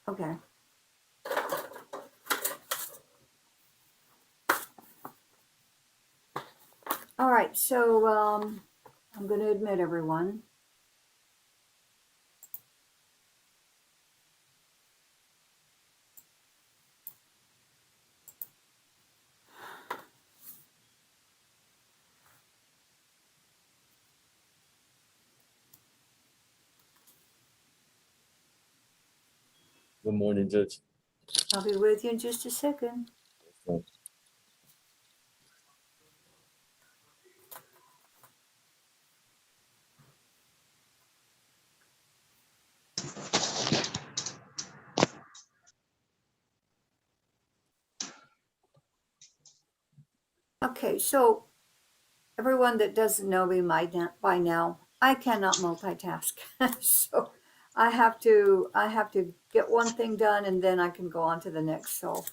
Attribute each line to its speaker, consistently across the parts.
Speaker 1: Okay. All right, so I'm going to admit everyone.
Speaker 2: Good morning, Judge.
Speaker 1: I'll be with you in just a second. Okay, so everyone that doesn't know me by now, I cannot multitask. So I have to get one thing done and then I can go on to the next. So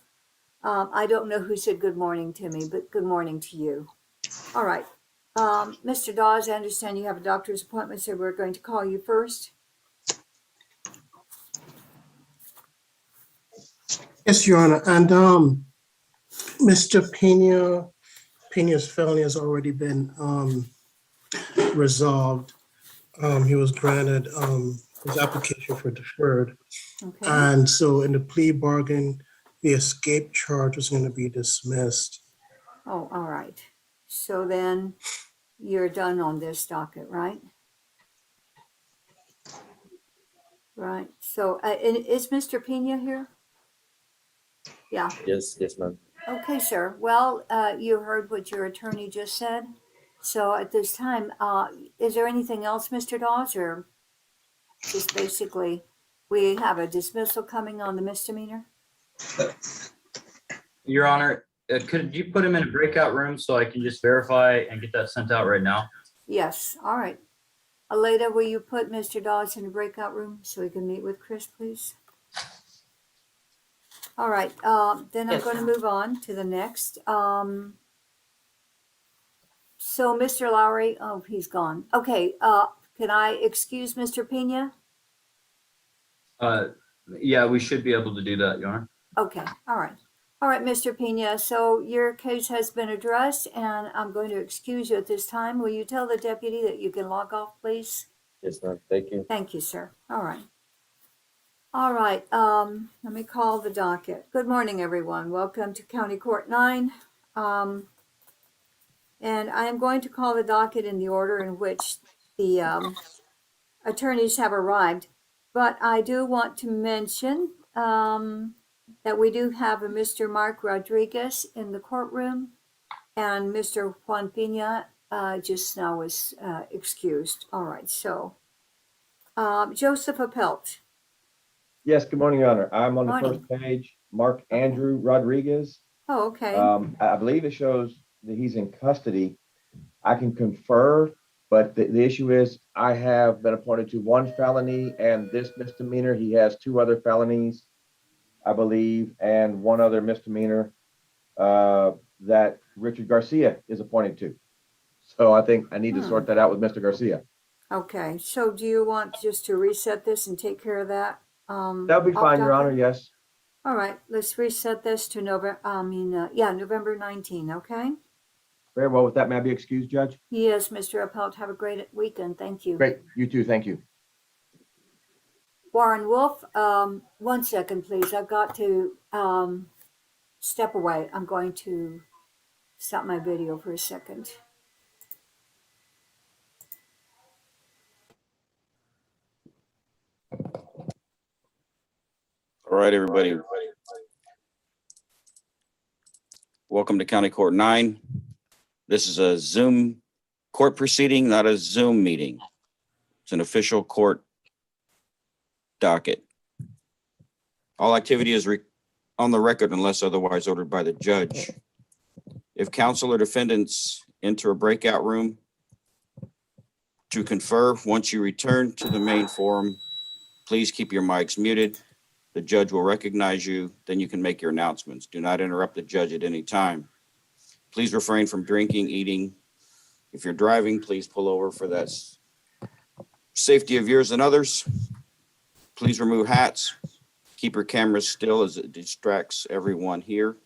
Speaker 1: I don't know who said good morning to me, but good morning to you. All right. Mr. Dawes, I understand you have a doctor's appointment, so we're going to call you first.
Speaker 3: Yes, Your Honor. And Mr. Pena's felony has already been resolved. He was granted his application for deferred.
Speaker 1: Okay.
Speaker 3: And so in the plea bargain, the escape charge was going to be dismissed.
Speaker 1: Oh, all right. So then you're done on this docket, right? Right. So is Mr. Pena here? Yeah.
Speaker 2: Yes, ma'am.
Speaker 1: Okay, sir. Well, you heard what your attorney just said. So at this time, is there anything else, Mr. Dawes, or just basically we have a dismissal coming on the misdemeanor?
Speaker 4: Your Honor, could you put him in a breakout room so I can just verify and get that sent out right now?
Speaker 1: Yes. All right. Aleda, will you put Mr. Dawes in a breakout room so he can meet with Chris, please? All right. Then I'm going to move on to the next. So Mr. Lowry, oh, he's gone. Okay. Can I excuse Mr. Pena?
Speaker 4: Yeah, we should be able to do that, Your Honor.
Speaker 1: Okay. All right. All right, Mr. Pena. So your case has been addressed and I'm going to excuse you at this time. Will you tell the deputy that you can log off, please?
Speaker 2: Yes, ma'am. Thank you.
Speaker 1: Thank you, sir. All right. All right. Let me call the docket. Good morning, everyone. Welcome to County Court 9. And I am going to call the docket in the order in which the attorneys have arrived. But I do want to mention that we do have a Mr. Mark Rodriguez in the courtroom, and Mr. Juan Pena just now was excused. All right. So Joseph Appelt.
Speaker 5: Yes, good morning, Your Honor. I'm on the
Speaker 1: Morning.
Speaker 5: first page, Mark Andrew Rodriguez.
Speaker 1: Oh, okay.
Speaker 5: I believe it shows that he's in custody. I can confer, but the issue is I have been appointed to one felony and this misdemeanor. He has two other felonies, I believe, and one other misdemeanor that Richard Garcia is appointed to. So I think I need to sort that out with Mr. Garcia.
Speaker 1: Okay. So do you want just to reset this and take care of that?
Speaker 5: That'll be fine, Your Honor. Yes.
Speaker 1: All right, let's reset this to November 19, okay?
Speaker 5: Very well. With that, may I be excused, Judge?
Speaker 1: Yes, Mr. Appelt, have a great weekend. Thank you.
Speaker 5: Great. You too. Thank you.
Speaker 1: Warren Wolf, 1 second, please. I've got to step away. I'm going to stop my video for a second.
Speaker 6: All right, everybody. Welcome to County Court 9. This is a Zoom court proceeding, not a Zoom meeting. It's an official court docket. All activity is on the record unless otherwise ordered by the judge. If counsel or defendants enter a breakout room to confer, once you return to the main forum, please keep your mics muted. The judge will recognize you, then you can make your announcements. Do not interrupt the judge at any time. Please refrain from drinking, eating. If you're driving, please pull over for that safety of yours and others. Please remove hats, Keep your cameras still as it distracts everyone here.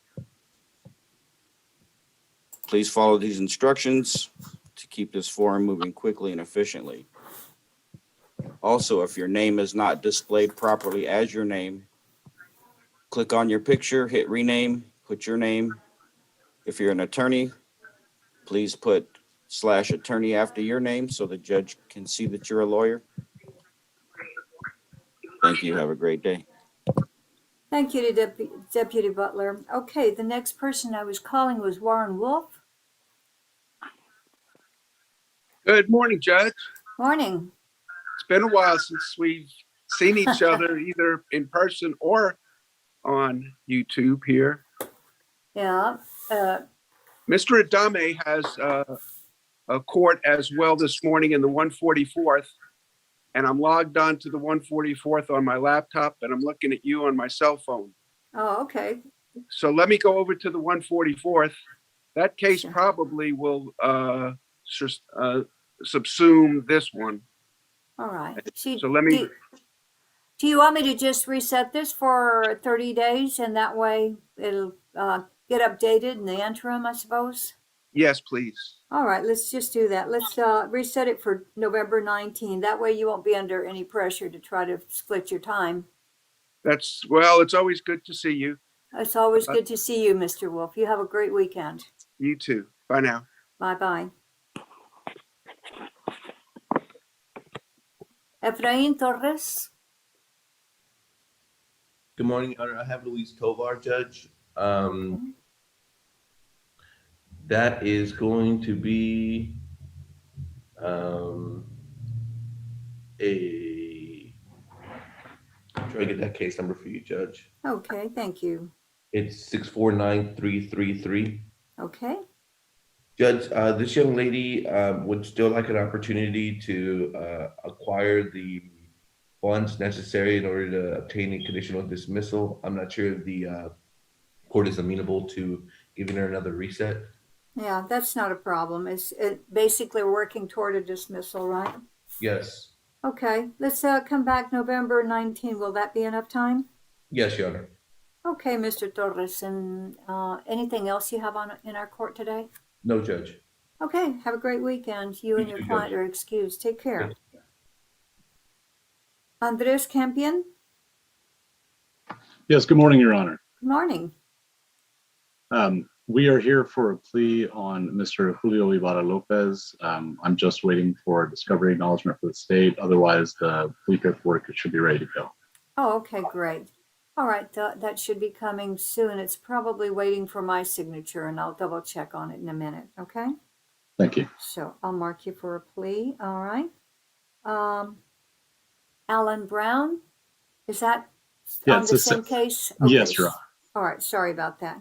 Speaker 6: Please follow these instructions to keep this forum moving quickly and efficiently. Also, if your name is not displayed properly as your name, click on your picture, hit rename, put your name. If you're an attorney, please put /attorney after your name so the judge can see that you're a lawyer. Thank you. Have a great day.
Speaker 1: Thank you to Deputy Butler. Okay, the next person I was calling was Warren Wolf.
Speaker 7: Good morning, Judge.
Speaker 1: Morning.
Speaker 7: It's been a while since we've seen each other either in person or on YouTube here.
Speaker 1: Yeah.
Speaker 7: Mr. Adame has a court as well this morning in the 144th, and I'm logged on to the 144th on my laptop, and I'm looking at you on my cell phone.
Speaker 1: Oh, okay.
Speaker 7: So let me go over to the 144th. That case
Speaker 1: Sure.
Speaker 7: probably will subsume this one.
Speaker 1: All right.
Speaker 7: So let me.
Speaker 1: Do you want me to just reset this for 30 days and that way it'll get updated in the interim, I suppose?
Speaker 7: Yes, please.
Speaker 1: All right, let's just do that. Let's reset it for November 19. That way you won't be under any pressure to try to split your time.
Speaker 7: Well, it's always good to see you.
Speaker 1: It's always good to see you, Mr. Wolf. You have a great weekend.
Speaker 7: You too. Bye now.
Speaker 1: Bye-bye. Efrain Torres.
Speaker 8: Good morning, Your Honor. I have Luis Tovar, Judge. That is going to be I'm trying to get that case number for you, Judge.
Speaker 1: Okay, thank you.
Speaker 8: It's 649333.
Speaker 1: Okay.
Speaker 8: Judge, this young lady would still like an opportunity to acquire the funds necessary in order to obtain a conditional dismissal. I'm not sure if the court is amenable to giving her another reset.
Speaker 1: Yeah, that's not a problem. Basically working toward a dismissal, right?
Speaker 8: Yes.
Speaker 1: Okay, let's come back November 19. Will that be enough time?
Speaker 8: Yes, Your Honor.
Speaker 1: Okay, Mr. Torres, and anything else you have in our court today?
Speaker 8: No, Judge.
Speaker 1: Okay, have a great weekend. You and your client are excused. Take care.
Speaker 8: Yes.
Speaker 1: Andres Campion,
Speaker 9: Yes, good morning, Your Honor.
Speaker 1: good morning.
Speaker 9: We are here for a plea on Mr. Julio Ibarra Lopez. I'm just waiting for discovery acknowledgement for the state. Otherwise, the plea paperwork should be ready to go.
Speaker 1: Oh, okay, great. All right, that should be coming soon. It's probably waiting for my signature, and I'll double check on it in a minute, okay?
Speaker 9: Thank you.
Speaker 1: So I'll mark you for a plea, all right? Alan Brown, is that
Speaker 9: Yeah,
Speaker 1: on
Speaker 9: it's
Speaker 1: the
Speaker 9: a
Speaker 1: same case?
Speaker 9: Yes, Your Honor.
Speaker 1: All right, sorry about that.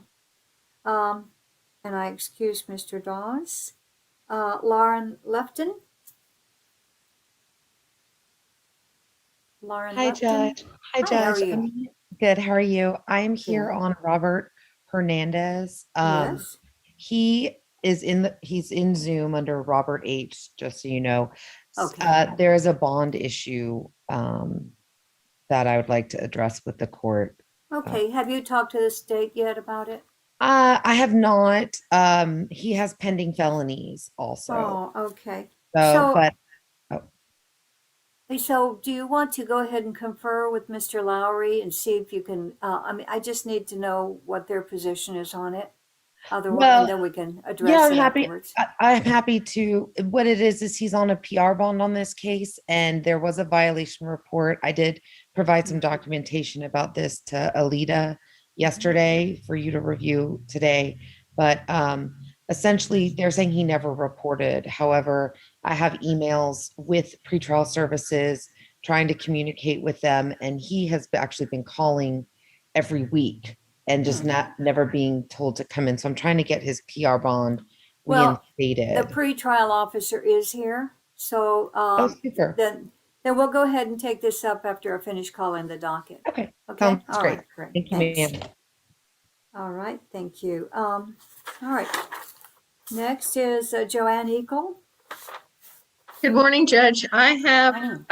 Speaker 1: And I excuse Mr. Dawes. Lauren Lefton? Lauren
Speaker 10: Hi,
Speaker 1: Lefton?
Speaker 10: Judge. Hi,
Speaker 1: Hi, how are
Speaker 10: Judge.
Speaker 1: you?
Speaker 10: I'm good. How are you? I'm here
Speaker 1: Good.
Speaker 10: on Robert Hernandez.
Speaker 1: Yes?
Speaker 10: He's in Zoom under Robert H, just so you know.
Speaker 1: Okay.
Speaker 10: There is a bond issue that I would like to address with the court.
Speaker 1: Okay, have you talked to the state yet about it?
Speaker 10: I have not. He has pending felonies also.
Speaker 1: Oh, okay. So do you want to go ahead and confer with Mr. Lowry and see if you can, I just need to know what their position is on it. Otherwise,
Speaker 10: Well,
Speaker 1: and then we can address
Speaker 10: Yeah,
Speaker 1: it
Speaker 10: I'm happy.
Speaker 1: afterwards.
Speaker 10: I'm happy to. What it is he's on a PR bond on this case, and there was a violation report. I did provide some documentation about this to Alita yesterday for you to review today. But essentially, they're saying he never reported. However, I have emails with pretrial services trying to communicate with them, and he has actually been calling every week and just never being told to come in. So I'm trying to get his PR bond reinstated.
Speaker 1: The pretrial officer is here, so
Speaker 10: Super.
Speaker 1: then we'll go ahead and take this up after I finish calling the docket.
Speaker 10: Okay.
Speaker 1: Okay.
Speaker 10: Sounds
Speaker 1: All
Speaker 10: great.
Speaker 1: right, great.
Speaker 10: Thank you,
Speaker 1: Thanks.
Speaker 10: ma'am.
Speaker 1: All right, thank you. All right. Next is Joanne Eagle.
Speaker 11: Good morning, Judge. I have
Speaker 1: Morning.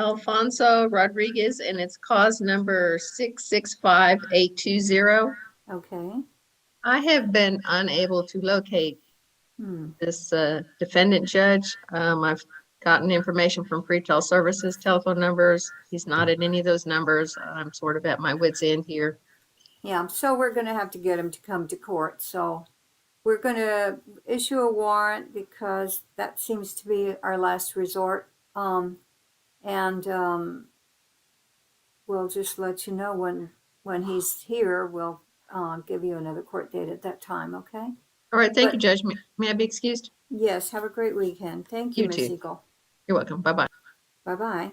Speaker 11: Alfonso Rodriguez, and it's cause number 665820.
Speaker 1: Okay.
Speaker 11: I have been unable to locate this defendant judge. I've gotten information from pretrial services, telephone numbers. He's not at any of those numbers. I'm sort of at my wit's end here.
Speaker 1: Yeah, so we're going to have to get him to come to court. So we're going to issue a warrant because that seems to be our last resort. We'll just let you know when he's here. We'll give you another court date at that time, okay?
Speaker 11: All right, thank
Speaker 1: But-
Speaker 11: you, Judge. May I be excused?
Speaker 1: Yes, have a great weekend. Thank you,
Speaker 11: You
Speaker 1: Miss
Speaker 11: too.
Speaker 1: Eagle.
Speaker 11: You're welcome. Bye-bye.
Speaker 1: Bye-bye.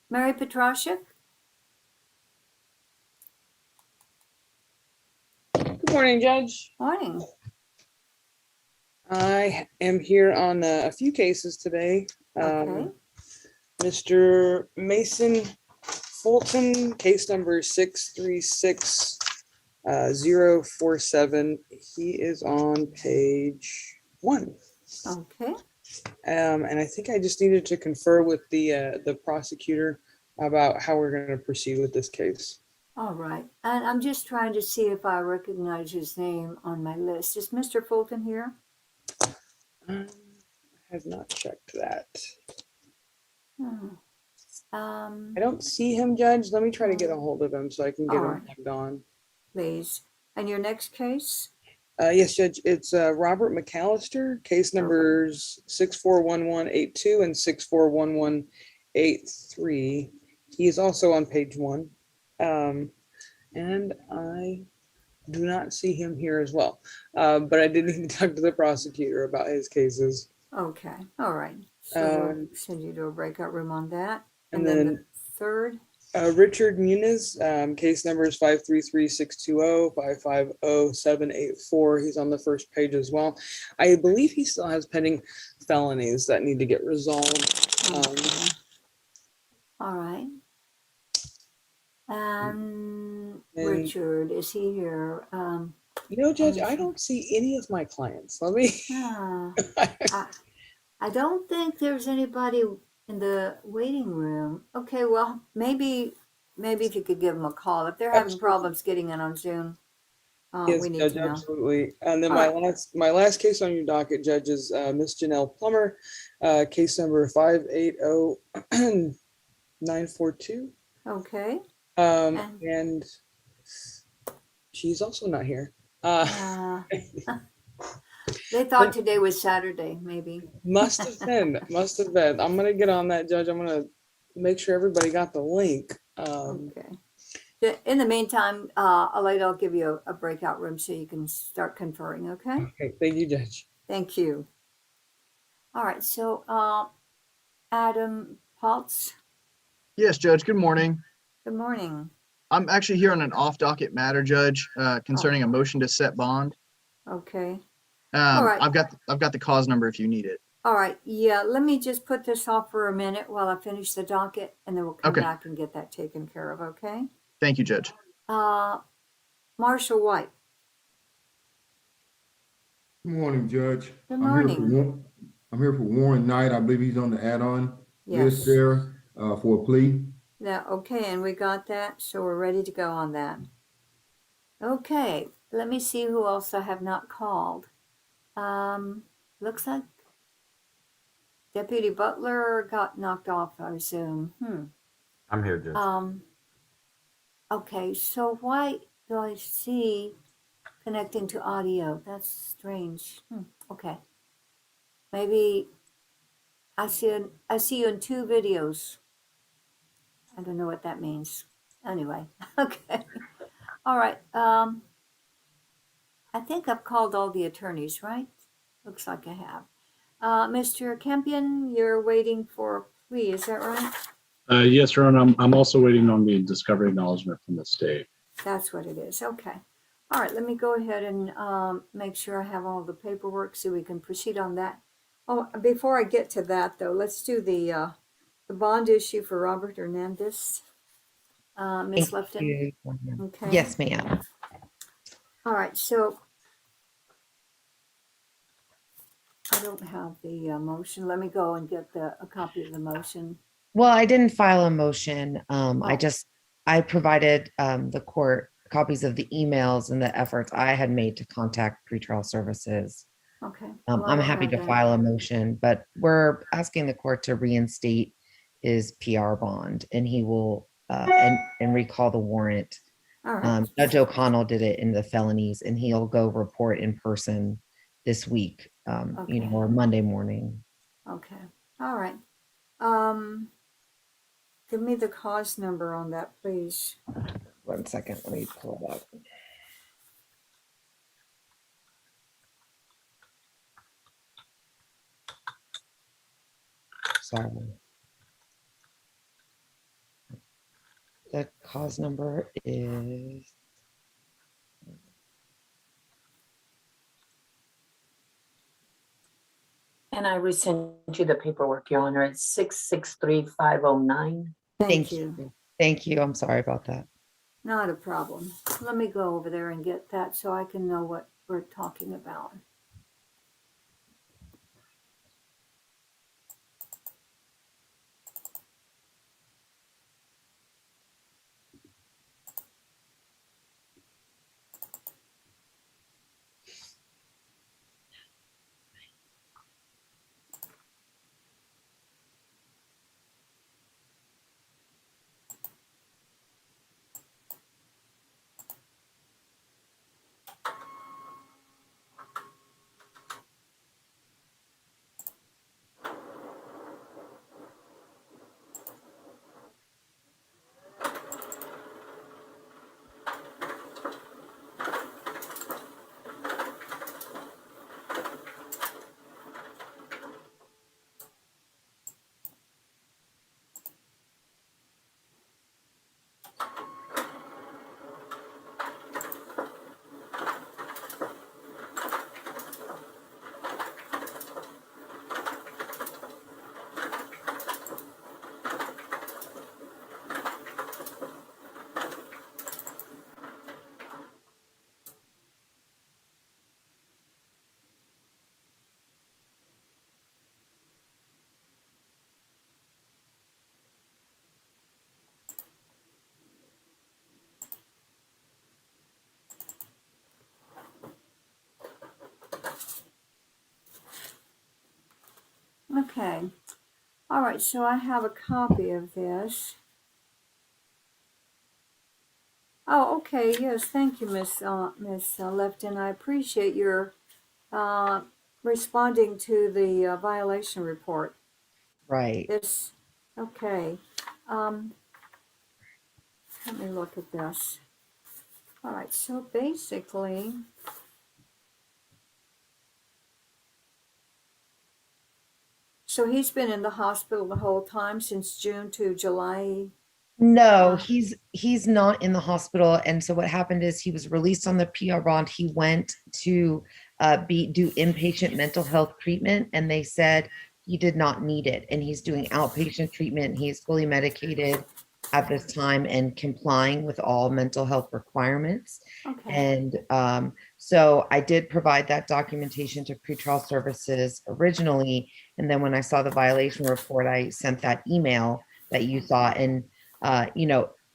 Speaker 1: Mary Petrashik?
Speaker 12: Good morning, Judge.
Speaker 1: Morning.
Speaker 12: I am here on a few cases today.
Speaker 1: Okay.
Speaker 12: Mr. Mason Fulton, case number 636047. He is on page 1.
Speaker 1: Okay.
Speaker 12: And I think I just needed to confer with the prosecutor about how we're going to proceed with this case.
Speaker 1: All right. And I'm just trying to see if I recognize his name on my list. Is Mr. Fulton here?
Speaker 12: I have not checked that. I don't see him, Judge. Let me try to get a hold of him so I can get
Speaker 1: All
Speaker 12: him
Speaker 1: right.
Speaker 12: logged on.
Speaker 1: Please. And your next case?
Speaker 12: Yes, Judge. It's Robert McAllister, case numbers 641182 and 641183. He is also on page 1. And I do not see him here as well. But I did need to talk to the prosecutor about his cases.
Speaker 1: Okay. All right. So we'll send you to a breakout room on that. And then the third?
Speaker 12: Richard Muniz, case numbers 533620, 550784. He's on the first page as well. I believe he still has pending felonies that need to get resolved.
Speaker 1: Okay. All right. And Richard, is he here?
Speaker 12: Judge, I don't see any of my clients. Let me.
Speaker 1: I don't think there's anybody in the waiting room. Okay, well, maybe if you could give them a call. If they're having problems getting in on Zoom,
Speaker 12: Yes,
Speaker 1: we need
Speaker 12: Judge,
Speaker 1: to know.
Speaker 12: absolutely. And then
Speaker 1: All
Speaker 12: my last case on your docket, Judge, is Miss Janelle Plummer, case number 580942.
Speaker 1: Okay.
Speaker 12: And she's also not here.
Speaker 1: They thought today was Saturday, maybe.
Speaker 12: Must have been. I'm gonna get on that, Judge. I'm gonna make sure everybody got the link.
Speaker 1: Okay. In the meantime, I'll give you a breakout room so you can start conferring, okay?
Speaker 12: Okay, thank you, Judge.
Speaker 1: Thank you. All right, so Adam Paltz,
Speaker 13: Yes, Judge. Good morning.
Speaker 1: good morning.
Speaker 13: I'm actually here on an off-docket matter, Judge, concerning a motion to set bond.
Speaker 1: Okay. All right.
Speaker 13: I've got the cause number if you need it.
Speaker 1: All right, yeah, let me just put this off for a minute while I finish the docket, and then we'll come
Speaker 13: Okay.
Speaker 1: back and get that taken care of, okay?
Speaker 13: Thank you, Judge.
Speaker 1: Marshall White.
Speaker 14: Good morning, Judge.
Speaker 1: Good
Speaker 14: I'm here for Warren Knight. I believe he's on the add-on
Speaker 1: Yes.
Speaker 14: list there for a plea.
Speaker 1: Yeah, okay, and we got that, so we're ready to go on that. Okay, let me see who else I have not called. Looks like Deputy Butler got knocked off, I assume.
Speaker 4: I'm here, Judge.
Speaker 1: Okay, so why do I see connecting to audio? That's strange. Okay. Maybe I see you in 2 videos. I don't know what that means. Anyway, okay. All right. I think I've called all the attorneys, right? Looks like I have. Mr. Campion, you're waiting for a plea, is that right?
Speaker 9: Yes, Your Honor. I'm also waiting on the discovery acknowledgement from the state.
Speaker 1: That's what it is. Okay. All right, let me go ahead and make sure I have all the paperwork so we can proceed on that. Oh, before I get to that, though, let's do the bond issue for Robert Hernandez. Ms. Lifton? Okay.
Speaker 10: Yes, ma'am.
Speaker 1: All right, so I don't have the motion. Let me go and get a copy of the motion.
Speaker 10: Well, I didn't file a motion.
Speaker 1: Oh.
Speaker 10: I provided the court copies of the emails and the efforts I had made to contact pretrial services.
Speaker 1: Okay. Well, I
Speaker 10: I'm
Speaker 1: don't
Speaker 10: happy
Speaker 1: have
Speaker 10: to
Speaker 1: that.
Speaker 10: file a motion, but we're asking the court to reinstate his PR bond and he will and recall the warrant.
Speaker 1: All right.
Speaker 10: Judge O'Connell did it in the felonies and he'll go report in person this week,
Speaker 1: Okay.
Speaker 10: or Monday morning.
Speaker 1: Okay. All right. Give me the cause number on that, please.
Speaker 10: 1 second, let me pull it up. Sorry. The cause number is
Speaker 15: And I resent you the paperwork, Your Honor. It's 663509.
Speaker 1: Thank you.
Speaker 10: Thank you. I'm sorry about that.
Speaker 1: Not a problem. Let me go over there and get that so I can know what we're talking about. Okay. All right. So I have a copy of this. Oh, okay. Yes. Thank you, Miss Lefton. I appreciate your responding to the violation report.
Speaker 10: Right.
Speaker 1: This. Okay. Let me look at this. All right. So basically, so he's been in the hospital the whole time since June to July.
Speaker 10: No, he's not in the hospital. And so what happened is he was released on the PR bond. He went to do inpatient mental health treatment, and they said he did not need it. And he's doing outpatient treatment. He's fully medicated at this time and complying with all mental health requirements.
Speaker 1: Okay.
Speaker 10: And so I did provide that documentation to pretrial services originally. And then when I saw the violation report, I sent that email that you saw. And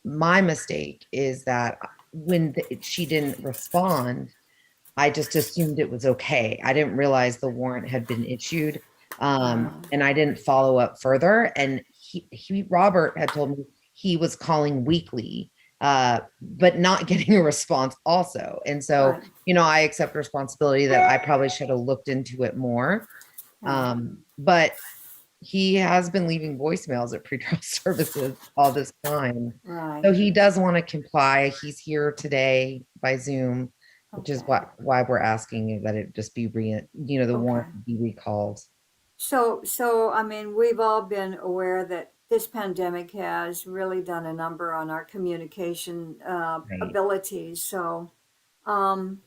Speaker 10: my mistake is that when she didn't respond, I just assumed it was okay. I didn't realize the warrant had been issued. And I didn't follow up further. And Robert had told me he was calling weekly, but not getting a response also. And so,
Speaker 1: Right.
Speaker 10: I accept responsibility that I probably should have looked into it more. But he has been leaving voicemails at pretrial services all this time.
Speaker 1: Right.
Speaker 10: So he does want to comply. He's here today by Zoom, which is why we're asking that it just be the warrant be recalled.
Speaker 1: So I mean, we've all been aware that this pandemic has really done a number on our communication abilities. So I'm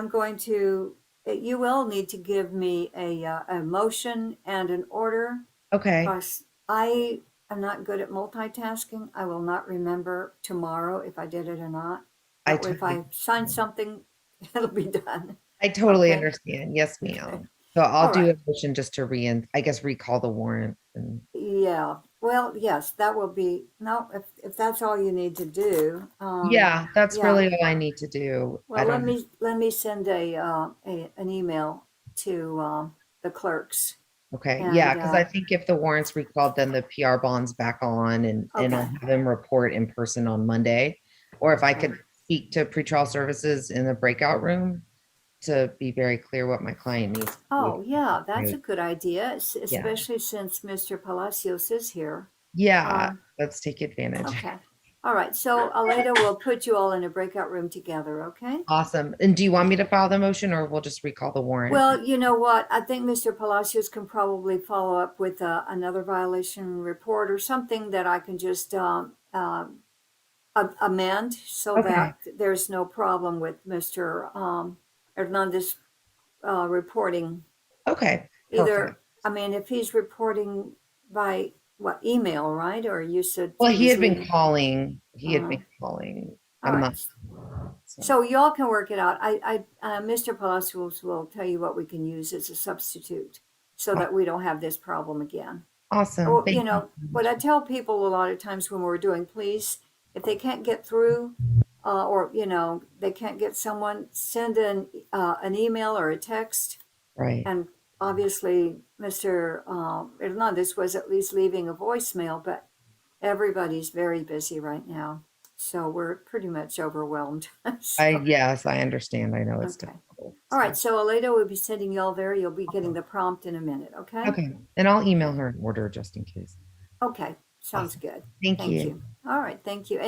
Speaker 1: going to, you will need to give me a motion and an order.
Speaker 10: Okay.
Speaker 1: Because I am not good at multitasking. I will not remember tomorrow if I did it or not. That way, if I sign something, it'll be done.
Speaker 10: I totally
Speaker 1: Okay.
Speaker 10: understand. Yes, ma'am. So I'll
Speaker 1: All
Speaker 10: do
Speaker 1: right.
Speaker 10: a motion just to recall the warrant. And
Speaker 1: Yeah. Well, yes, that will be, no, if that's all you need to do.
Speaker 10: Yeah, that's
Speaker 1: yeah.
Speaker 10: really all I need to do. I
Speaker 1: Well,
Speaker 10: don't,
Speaker 1: let me send an email to, the clerks.
Speaker 10: okay,
Speaker 1: And,
Speaker 10: yeah, because I think if the warrant's recalled, then the PR bond's back on and I'll
Speaker 1: Okay.
Speaker 10: have them report in person on Monday. Or if I
Speaker 1: Okay.
Speaker 10: could speak to pretrial services in the breakout room to be very clear what my client needs.
Speaker 1: Oh, yeah, that's a
Speaker 10: Right.
Speaker 1: good idea,
Speaker 10: Yeah.
Speaker 1: especially since Mr. Palacios is here.
Speaker 10: Yeah, let's take advantage.
Speaker 1: Okay. All right. So Aleda will put you all in a breakout room together. Okay.
Speaker 10: Awesome. And do you want me to file the motion or we'll just recall the warrant?
Speaker 1: Well, you know what? I think Mr. Palacios can probably follow up with another violation report or something that I can just amend so
Speaker 10: Okay.
Speaker 1: that there's no problem with Mr. Hernandez reporting.
Speaker 10: Okay.
Speaker 1: Either,
Speaker 10: Perfect.
Speaker 1: I mean, if he's reporting by what, email, right? Or you said
Speaker 10: Well, he
Speaker 1: was
Speaker 10: had been
Speaker 1: leaving-
Speaker 10: calling. He had
Speaker 1: Uh,
Speaker 10: been calling.
Speaker 1: all
Speaker 10: I'm
Speaker 1: right.
Speaker 10: not.
Speaker 1: So y'all can work it out. Mr. Palacios will tell you what we can use as a substitute so that we don't have this problem again.
Speaker 10: Awesome.
Speaker 1: Well,
Speaker 10: Thank
Speaker 1: you know, what I tell people a lot of times when we're doing pleas, if they can't get through, or, you know, they can't get someone, send an email or a text.
Speaker 10: Right.
Speaker 1: And obviously, Mr. Hernandez was at least leaving a voicemail, but everybody's very busy right now. So we're pretty much overwhelmed. So-
Speaker 10: Yes, I understand. I know it's
Speaker 1: Okay.
Speaker 10: difficult.
Speaker 1: All right, so Aleda will be sending you all there. You'll be getting the prompt in a minute, okay?
Speaker 10: Okay. And I'll email her an order just in case.
Speaker 1: Okay, sounds good.
Speaker 10: Thank you.
Speaker 1: All right, thank you.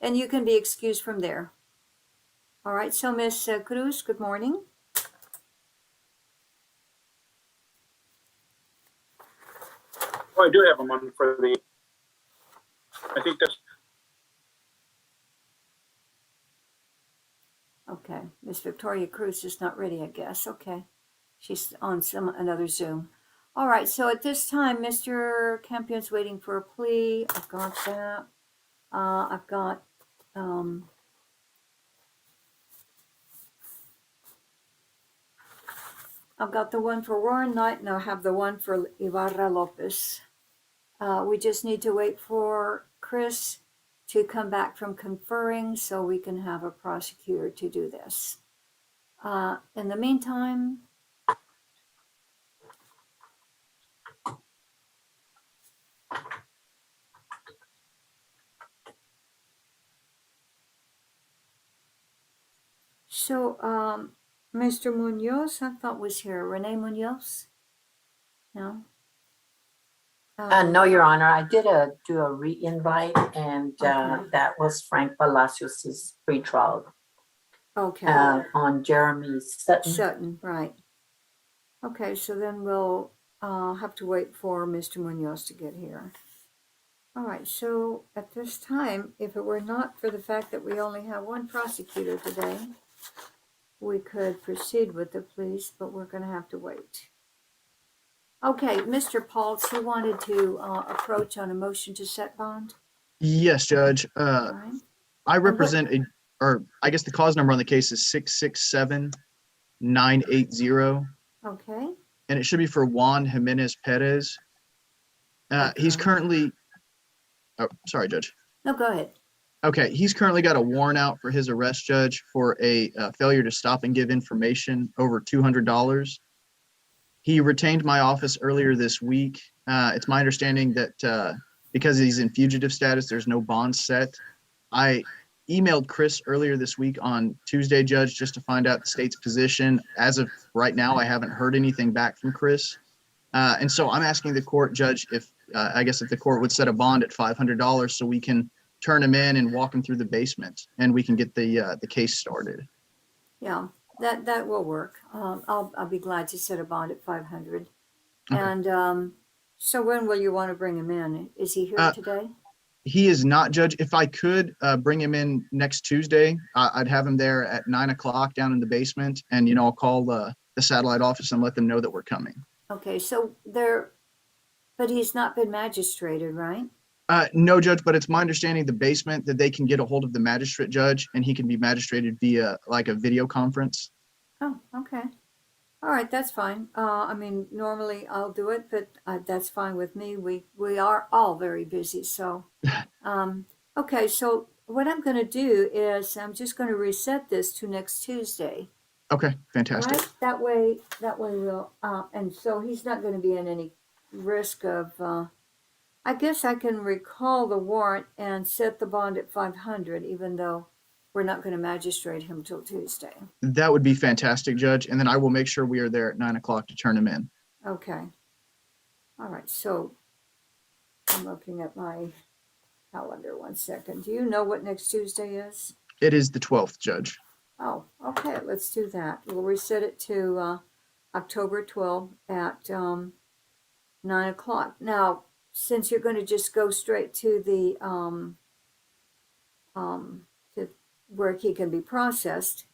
Speaker 1: And you can be excused from there. All right, so Miss Cruz, good morning.
Speaker 16: Oh, I do have one for the, I think that's,
Speaker 1: Okay, Miss Victoria Cruz is not ready, I guess. Okay, she's on another Zoom. All right, so at this time, Mr. Campion's waiting for a plea. I've got that. I've got the one for Warren Knight, and I have the one for Ibarra Lopez. We just need to wait for Chris to come back from conferring so we can have a prosecutor to do this. In the meantime, so Mr. Munoz, I thought was here. Renee Munoz? No?
Speaker 15: No, Your Honor, I did do a re-invite and
Speaker 1: Okay.
Speaker 15: that was Frank Palacios's pretrial
Speaker 1: Okay.
Speaker 15: on Jeremy Sutton.
Speaker 1: Sutton, right. Okay, so then we'll have to wait for Mr. Munoz to get here. All right, so at this time, if it were not for the fact that we only have one prosecutor today, we could proceed with the pleas, but we're going to have to wait. Okay, Mr. Paltz, you wanted to approach on a motion to set bond?
Speaker 13: Yes, Judge.
Speaker 1: All right.
Speaker 13: I represent or I guess the cause number on the case is 667980,
Speaker 1: Okay.
Speaker 13: and it should be for Juan Jimenez Perez. He's currently, oh, sorry, Judge.
Speaker 1: No, go ahead.
Speaker 13: Okay, he's currently got a warrant out for his arrest, Judge, for a failure to stop and give information over $200. He retained my office earlier this week. It's my understanding that because he's in fugitive status, there's no bond set. I emailed Chris earlier this week on Tuesday, Judge, just to find out the state's position. As of right now, I haven't heard anything back from Chris. And so I'm asking the court, Judge, if I guess if the court would set a bond at $500 so we can turn him in and walk him through the basement and we can get the case started.
Speaker 1: Yeah, that will work. I'll be glad to set a bond at 500.
Speaker 13: Okay.
Speaker 1: And so when will you want to bring him in? Is he here today?
Speaker 13: He is not, Judge. If I could bring him in next Tuesday, I'd have him there at 9 o'clock down in the basement. And, I'll call the satellite office and let them know that we're coming.
Speaker 1: Okay, so but he's not been magistrated, right?
Speaker 13: No, Judge, but it's my understanding the basement that they can get a hold of the magistrate judge and he can be magistrated via like a video conference.
Speaker 1: Oh, okay. All right, that's fine. I mean, normally I'll do it, but that's fine with me. We are all very busy, so. Okay, so what I'm going to do is I'm just going to reset this to next Tuesday.
Speaker 13: Okay,
Speaker 1: All
Speaker 13: fantastic.
Speaker 1: right, that way we'll, and so he's not going to be in any risk of, I guess I can recall the warrant and set the bond at 500, even though we're not going to magistrate him till Tuesday.
Speaker 13: That would be fantastic, Judge. And then I will make sure we are there at 9 o'clock to turn him in.
Speaker 1: Okay. All right, so I'm looking at my calendar. 1 second. Do you know what next Tuesday is?
Speaker 13: It is the 12th, Judge.
Speaker 1: Oh, okay, let's do that. We'll reset it to October 12th at 9 o'clock. Now, since you're going to just go straight to the to where he can be processed,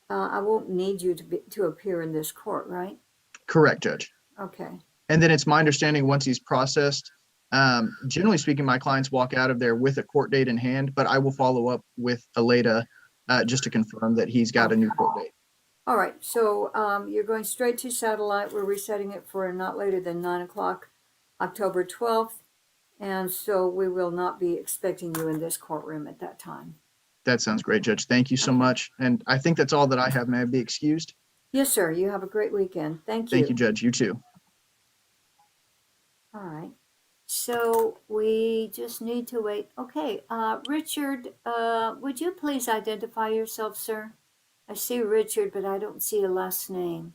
Speaker 1: I won't need you to appear in this court, right?
Speaker 13: Correct, Judge.
Speaker 1: Okay.
Speaker 13: And then it's my understanding once he's processed, generally speaking, my clients walk out of there with a court date in hand, but I will follow up with Aleda just to confirm that he's got a new court date.
Speaker 1: All right, so you're going straight to satellite. We're resetting it for not later than 9 o'clock, October 12th. And so we will not be expecting you in this courtroom at that time.
Speaker 13: That sounds great, Judge. Thank you so much. And I think that's all that I have. May I be excused?
Speaker 1: Yes, sir. You have a great weekend. Thank you.
Speaker 13: Thank you, Judge. You too.
Speaker 1: All right. So we just need to wait. Okay, Richard, would you please identify yourself, sir? I see Richard, but I don't see a last name.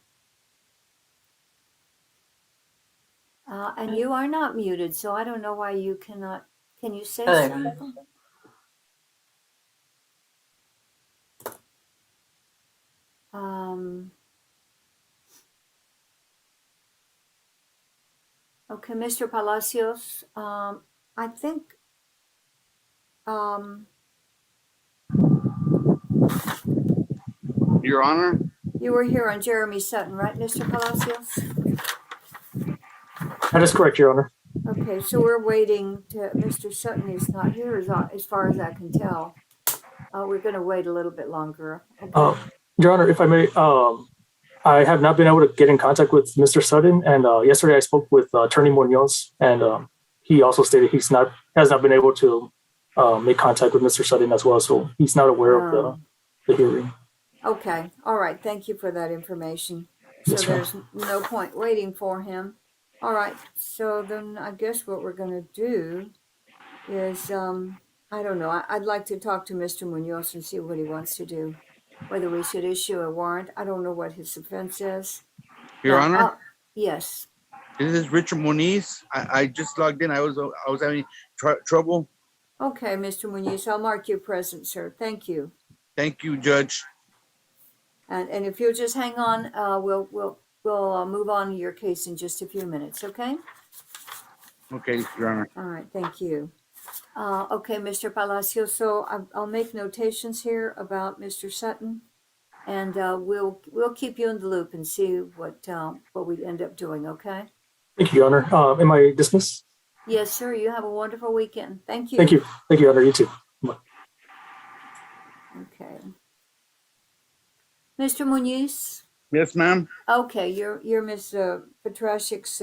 Speaker 1: And you are not muted, so I don't know why you cannot. Can you say something? Okay, Mr. Palacios, I think,
Speaker 16: Your Honor?
Speaker 1: you were here on Jeremy Sutton, right, Mr. Palacios?
Speaker 17: That is correct, Your Honor.
Speaker 1: Okay, so we're waiting to, Mr. Sutton is not here as far as I can tell. We're going to wait a little bit longer. Okay.
Speaker 17: Your Honor, if I may, I have not been able to get in contact with Mr. Sutton, and yesterday I spoke with Attorney Munoz, and he also stated has not been able to make contact with Mr. Sutton as well, so he's not aware of the hearing.
Speaker 1: Okay, all right, thank you for that information. So
Speaker 17: Yes, ma'am.
Speaker 1: there's no point waiting for him. All right, so then I guess what we're going to do is, I don't know, I'd like to talk to Mr. Munoz and see what he wants to do. Whether we should issue a warrant. I don't know what his offense is.
Speaker 18: Your Honor?
Speaker 1: Yes.
Speaker 18: This is Richard Moniz. I just logged in. I was having trouble.
Speaker 1: Okay, Mr. Munoz, I'll mark you present, sir. Thank you.
Speaker 18: Thank you, Judge.
Speaker 1: And if you'll just hang on, we'll move on to your case in just a few minutes, okay?
Speaker 18: Okay, Your Honor.
Speaker 1: All right, thank you. Okay, Mr. Palacios, so I'll make notations here about Mr. Sutton, and we'll keep you in the loop and see what we end up doing, okay?
Speaker 17: Thank you, Your Honor. Am I dismissed?
Speaker 1: Yes, sir. You have a wonderful weekend. Thank you.
Speaker 17: Thank you. Thank you, Your Honor. You too. Bye.
Speaker 1: Okay. Mr. Munoz?
Speaker 18: Yes, ma'am.
Speaker 1: Okay, you're Ms. Petrashik's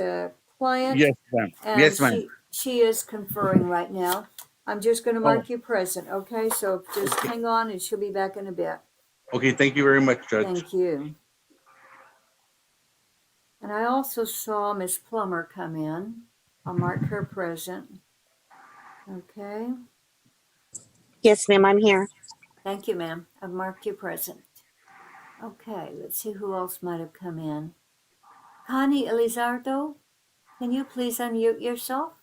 Speaker 1: client?
Speaker 18: Yes, ma'am.
Speaker 1: And
Speaker 18: Yes, ma'am.
Speaker 1: She is conferring right now. I'm just going to mark you present, okay? So just hang on and she'll be back in a bit.
Speaker 18: Okay, thank you very much, Judge.
Speaker 1: Thank you. And I also saw Miss Plummer come in. I'll mark her present. Okay.
Speaker 19: Yes, ma'am, I'm here.
Speaker 1: Thank you, ma'am. I've marked you present. Okay, let's see who else might have come in. Connie Elizardo, can you please unmute yourself?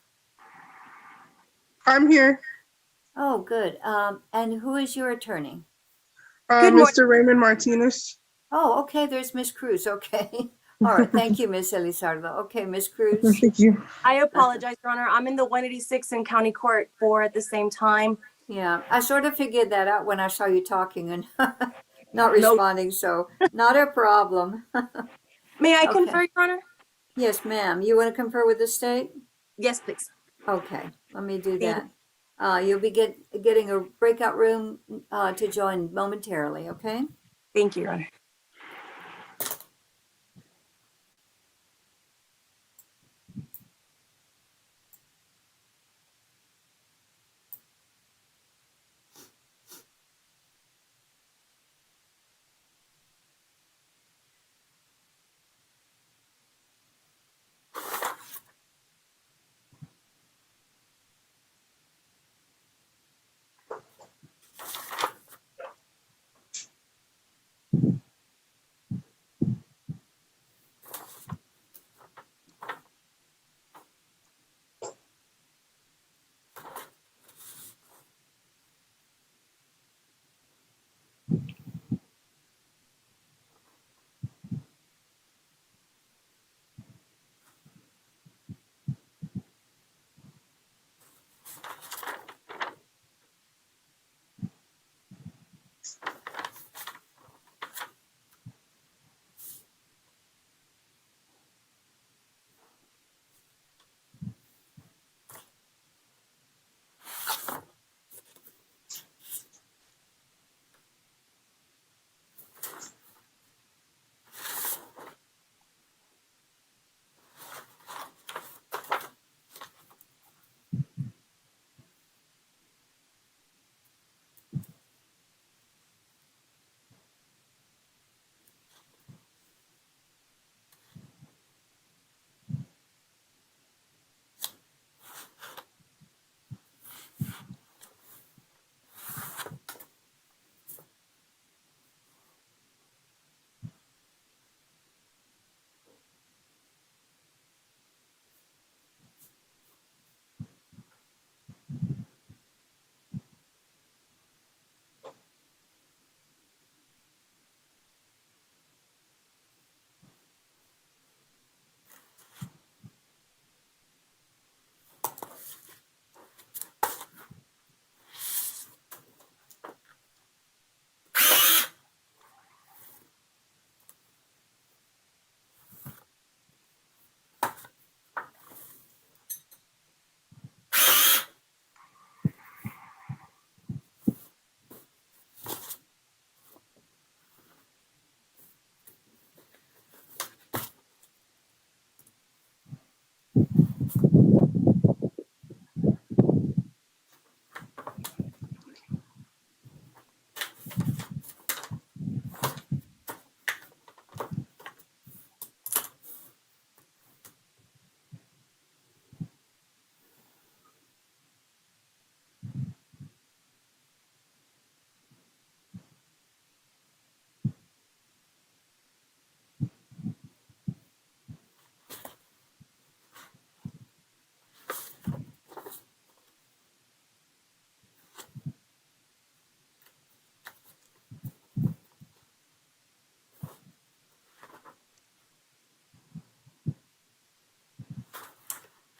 Speaker 20: I'm here.
Speaker 1: Oh, good. And who is your attorney?
Speaker 20: Mr. Raymond Martinez.
Speaker 1: Oh, okay. There's Miss Cruz. Okay. All right. Thank you, Miss Elizardo. Okay, Miss Cruz.
Speaker 20: Thank you.
Speaker 21: I apologize, Your Honor. I'm in the 186 in County Court 4 at the same time.
Speaker 1: Yeah, I sort of figured that out when I saw you talking and not responding, so not a problem.
Speaker 21: May I
Speaker 1: Okay.
Speaker 21: confer, Your Honor?
Speaker 1: Yes, ma'am. You want to confer with the state?
Speaker 21: Yes, please.
Speaker 1: Okay, let me do
Speaker 21: Thank
Speaker 1: that. You'll be getting a breakout room to join momentarily, okay?
Speaker 21: Thank you, Your Honor.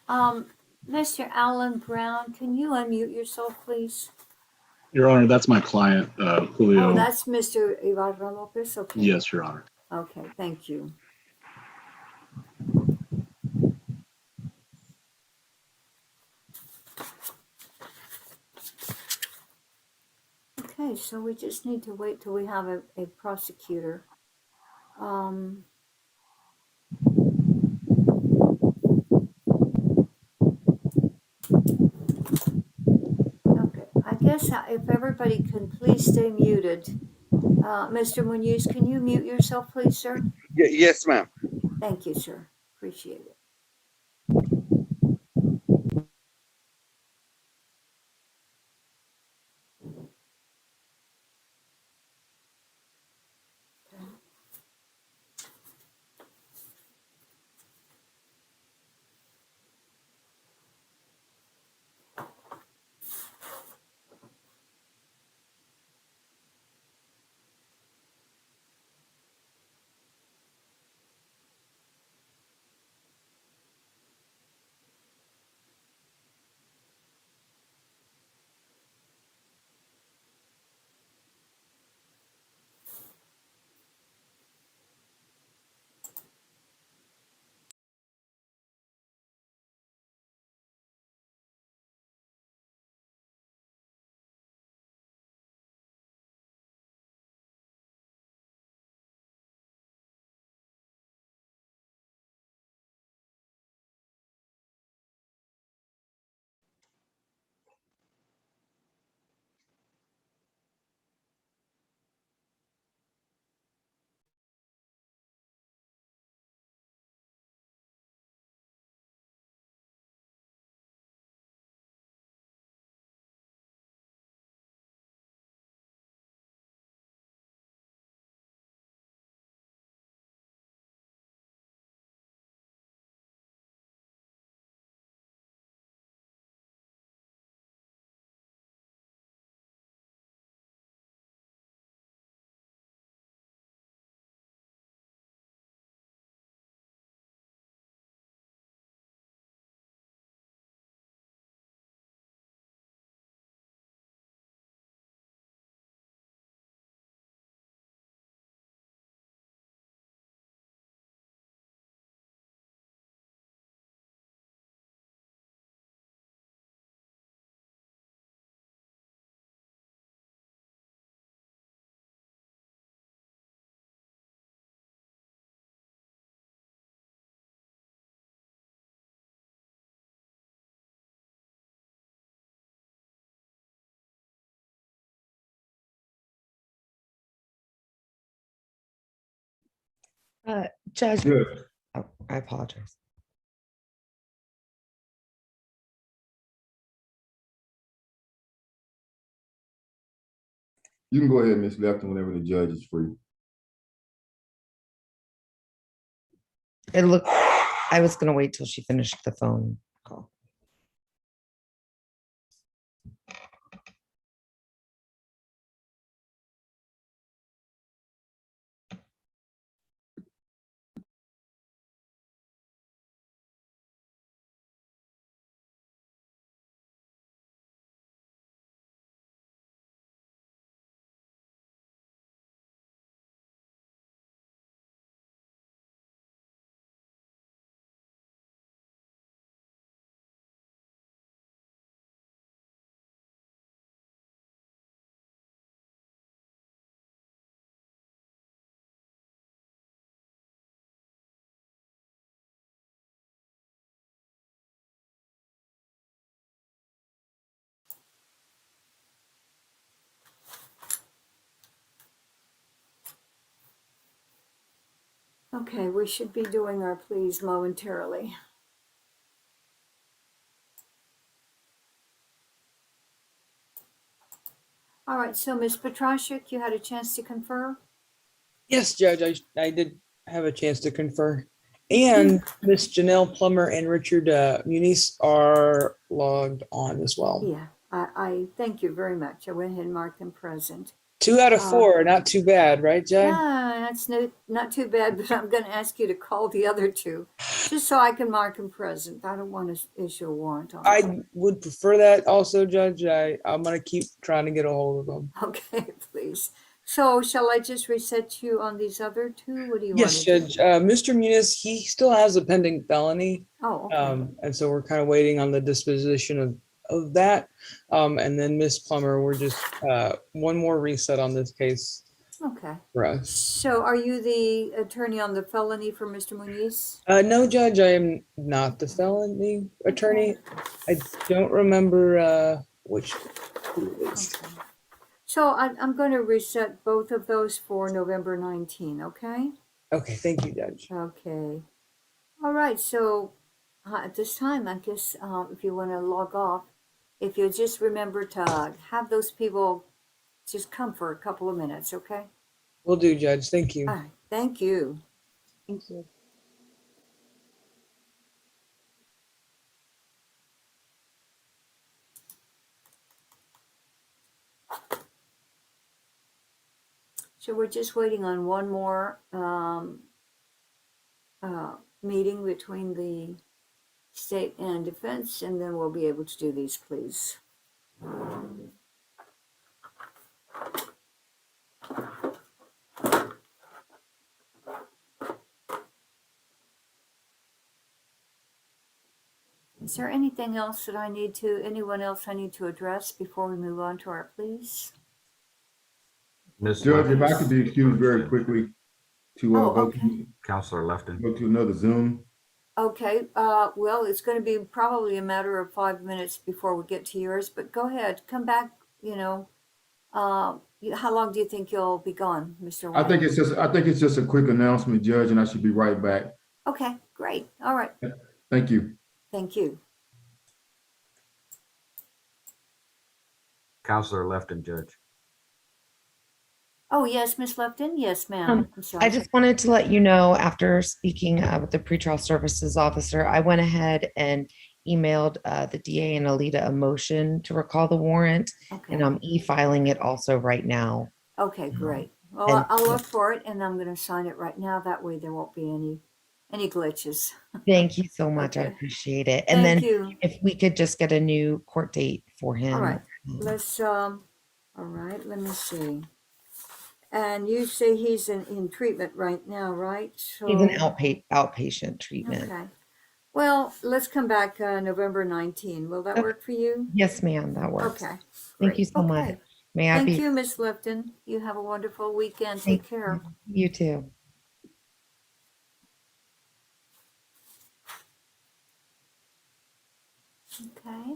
Speaker 1: Mr. Alan Brown, can you unmute yourself, please?
Speaker 9: Your Honor, that's my client, Julio.
Speaker 1: Oh, that's Mr. Ibarra Lopez, okay.
Speaker 9: Yes, Your Honor.
Speaker 1: Okay, thank you. Okay, so we just need to wait till we have a prosecutor. Okay, I guess if everybody can please stay muted. Mr. Munoz, can you mute yourself, please, sir?
Speaker 18: Yes, ma'am.
Speaker 1: Thank you, sir. Appreciate it.
Speaker 10: Judge,
Speaker 14: Good.
Speaker 10: oh, I apologize.
Speaker 14: You can go ahead, Ms. Lefton, whenever the judge is free.
Speaker 10: It looked, I was gonna wait till she finished the phone call.
Speaker 1: Okay, we should be doing our pleas momentarily. All right, so Ms. Petrashik, you had a chance to confer?
Speaker 12: Yes, Judge, I did have a chance to confer. And Miss Janelle Plummer and Richard Muniz are logged on as well.
Speaker 1: Yeah, I thank you very much. I went ahead and marked them present.
Speaker 12: 2 out of 4, not too bad, right, Judge?
Speaker 1: Yeah, that's not too bad, but I'm going to ask you to call the other two, just so I can mark them present. I don't want to issue a warrant on them.
Speaker 12: I would prefer that also, Judge. I'm gonna keep trying to get a hold of them.
Speaker 1: Okay, please. So shall I just reset you on these other two? What do you want
Speaker 12: Yes,
Speaker 1: to do?
Speaker 12: Judge. Mr. Muniz, he still has a pending felony.
Speaker 1: Oh, okay.
Speaker 12: And so we're kind of waiting on the disposition of that. And then Miss Plummer, we're just one more reset on this case
Speaker 1: Okay.
Speaker 12: for us.
Speaker 1: So are you the attorney on the felony for Mr. Muniz?
Speaker 12: No, Judge, I am not the felony attorney. I don't remember which. Who it is.
Speaker 1: Okay. So I'm going to reset both of those for November 19, okay?
Speaker 12: Okay, thank you, Judge.
Speaker 1: Okay. All right, so at this time, I guess if you want to log off, if you just remember to have those people just come for a couple of minutes, okay?
Speaker 12: Will do, Judge. Thank you.
Speaker 1: All right, thank you.
Speaker 11: Thank you.
Speaker 1: So we're just waiting on one more meeting between the state and defense, and then we'll be able to do these, please. Is there anything else that anyone else I need to address before we move on to our pleas?
Speaker 14: Judge, if I could be excused very quickly to go to
Speaker 3: Counselor Lefton.
Speaker 14: go to another Zoom.
Speaker 1: Okay, well, it's going to be probably a matter of 5 minutes before we get to yours, but go ahead, come back, how long do you think you'll be gone, Mr.
Speaker 14: I
Speaker 1: White?
Speaker 14: think it's just a quick announcement, Judge, and I should be right back.
Speaker 1: Okay, great. All right.
Speaker 14: Thank you.
Speaker 1: Thank you.
Speaker 3: Counselor Lefton, Judge.
Speaker 1: Oh, yes, Miss Lefton. Yes, ma'am. I'm sorry.
Speaker 10: I just wanted to let you know, after speaking with the pretrial services officer, I went ahead and emailed the DA and Alita a motion to recall the warrant, and I'm e-filing it also right now.
Speaker 1: Okay, great. Well,
Speaker 10: And-
Speaker 1: I'll look for it, and I'm going to sign it right now. That way there won't be any glitches.
Speaker 10: Thank you so much. I
Speaker 1: Okay.
Speaker 10: appreciate it. And
Speaker 1: Thank
Speaker 10: then
Speaker 1: you.
Speaker 10: if we could just get a new court date for him.
Speaker 1: All right. All right, let me see. And you say he's in treatment right now, right? So,
Speaker 10: He's an outpatient treatment.
Speaker 1: okay. Well, let's come back November 19. Will that work for you?
Speaker 10: Yes, ma'am, that works.
Speaker 1: Okay.
Speaker 10: Thank you so
Speaker 1: Okay.
Speaker 10: much. May I
Speaker 1: Thank
Speaker 10: be?
Speaker 1: you, Miss Lifton. You have a wonderful weekend. Take care.
Speaker 10: You too.
Speaker 1: Okay.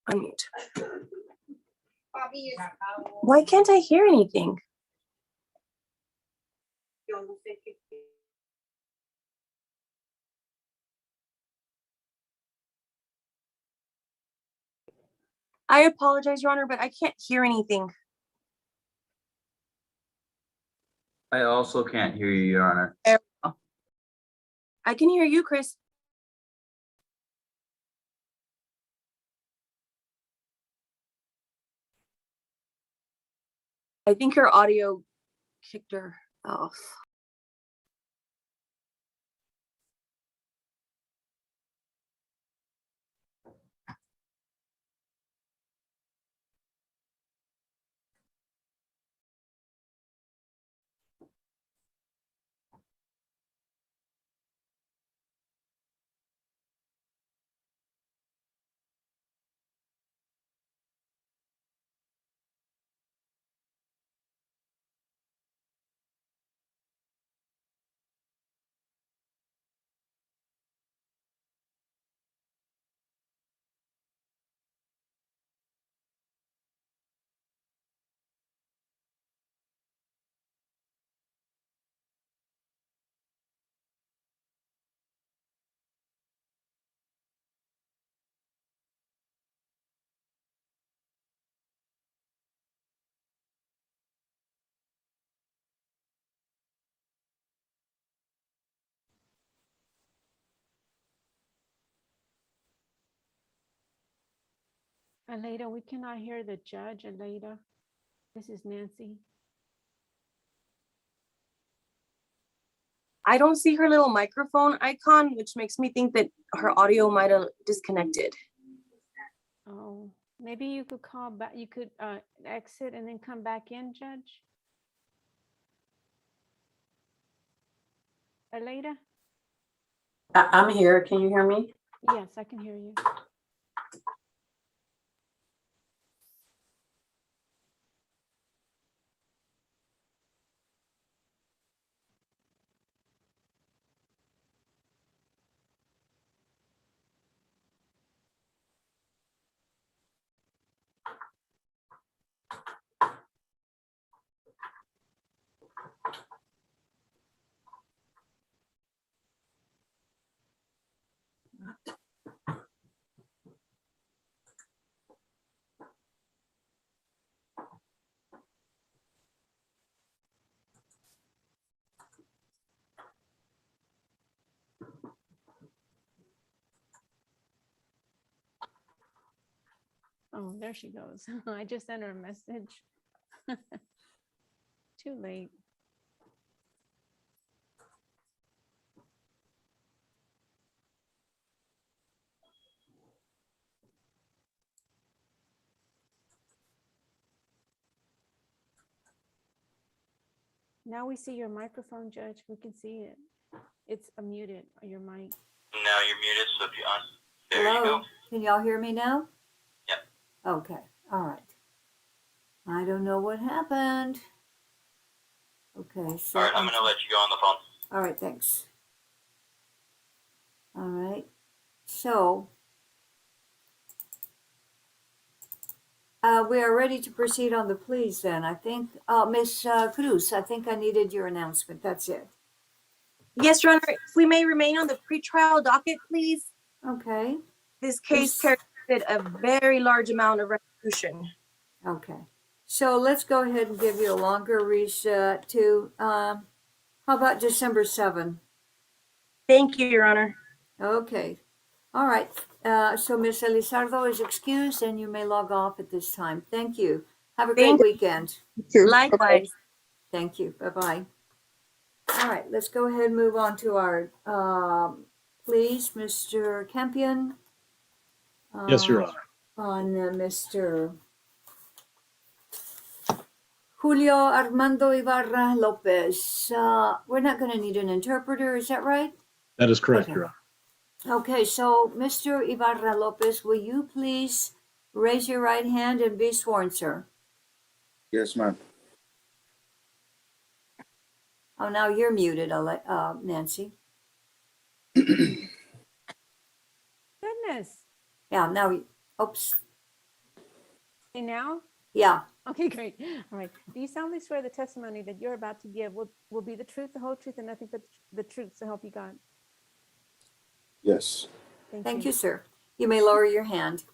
Speaker 21: Unmute. Why can't I hear anything? I apologize, Your Honor, but I can't hear anything.
Speaker 4: I also can't hear you, Your Honor.
Speaker 21: I can hear you, Chris. I think your audio kicked her off.
Speaker 2: Aleida, we cannot hear the judge, Aleida. This is Nancy.
Speaker 21: I don't see her little microphone icon, which makes me think that her audio might have disconnected.
Speaker 2: Oh, maybe you could call back, you could exit and then come back in, Judge? Aleida?
Speaker 15: I'm here. Can you hear me?
Speaker 2: Yes, I can hear you. Oh, there she goes. I just sent her a message. Too late. Now we see your microphone, Judge. We can see it. It's muted, your mic.
Speaker 6: Now you're muted, so if you on, there
Speaker 1: Hello?
Speaker 6: you go.
Speaker 1: Can y'all hear me now?
Speaker 6: Yep.
Speaker 1: Okay, all right. I don't know what happened. Okay, so.
Speaker 6: All right, I'm gonna let you go on the phone.
Speaker 1: All right, thanks. All right, so we are ready to proceed on the pleas then. I think, Ms. Cruz, I think I needed your announcement. That's it.
Speaker 21: Yes, Your Honor, if we may remain on the pretrial docket, please.
Speaker 1: Okay.
Speaker 21: This case carried a very large amount of restitution.
Speaker 1: Okay. So let's go ahead and give you a longer reset to, how about December 7?
Speaker 21: Thank you, Your Honor.
Speaker 1: Okay. All right. So Ms. Elizardo is excused and you may log off at this time. Thank you. Have a great weekend.
Speaker 21: Likewise.
Speaker 1: Thank you. Bye-bye. All right, let's go ahead and move on to our, please, Mr. Campion.
Speaker 9: Yes, Your Honor.
Speaker 1: On Mr. Julio Armando Ibarra Lopez. We're not going to need an interpreter, is that right?
Speaker 9: That is correct,
Speaker 1: Okay.
Speaker 9: Your Honor.
Speaker 1: Okay, so Mr. Ibarra Lopez, will you please raise your right hand and be sworn, sir?
Speaker 18: Yes, ma'am.
Speaker 1: Oh, now you're muted, Nancy.
Speaker 2: Goodness.
Speaker 1: Yeah, now, oops,
Speaker 2: Okay, now?
Speaker 1: yeah.
Speaker 2: Okay, great. All right. Do you solemnly swear the testimony that you're about to give will be the truth, the whole truth, and nothing but the truth, so help you God?
Speaker 18: Yes.
Speaker 1: Thank you, sir. You may lower your hand.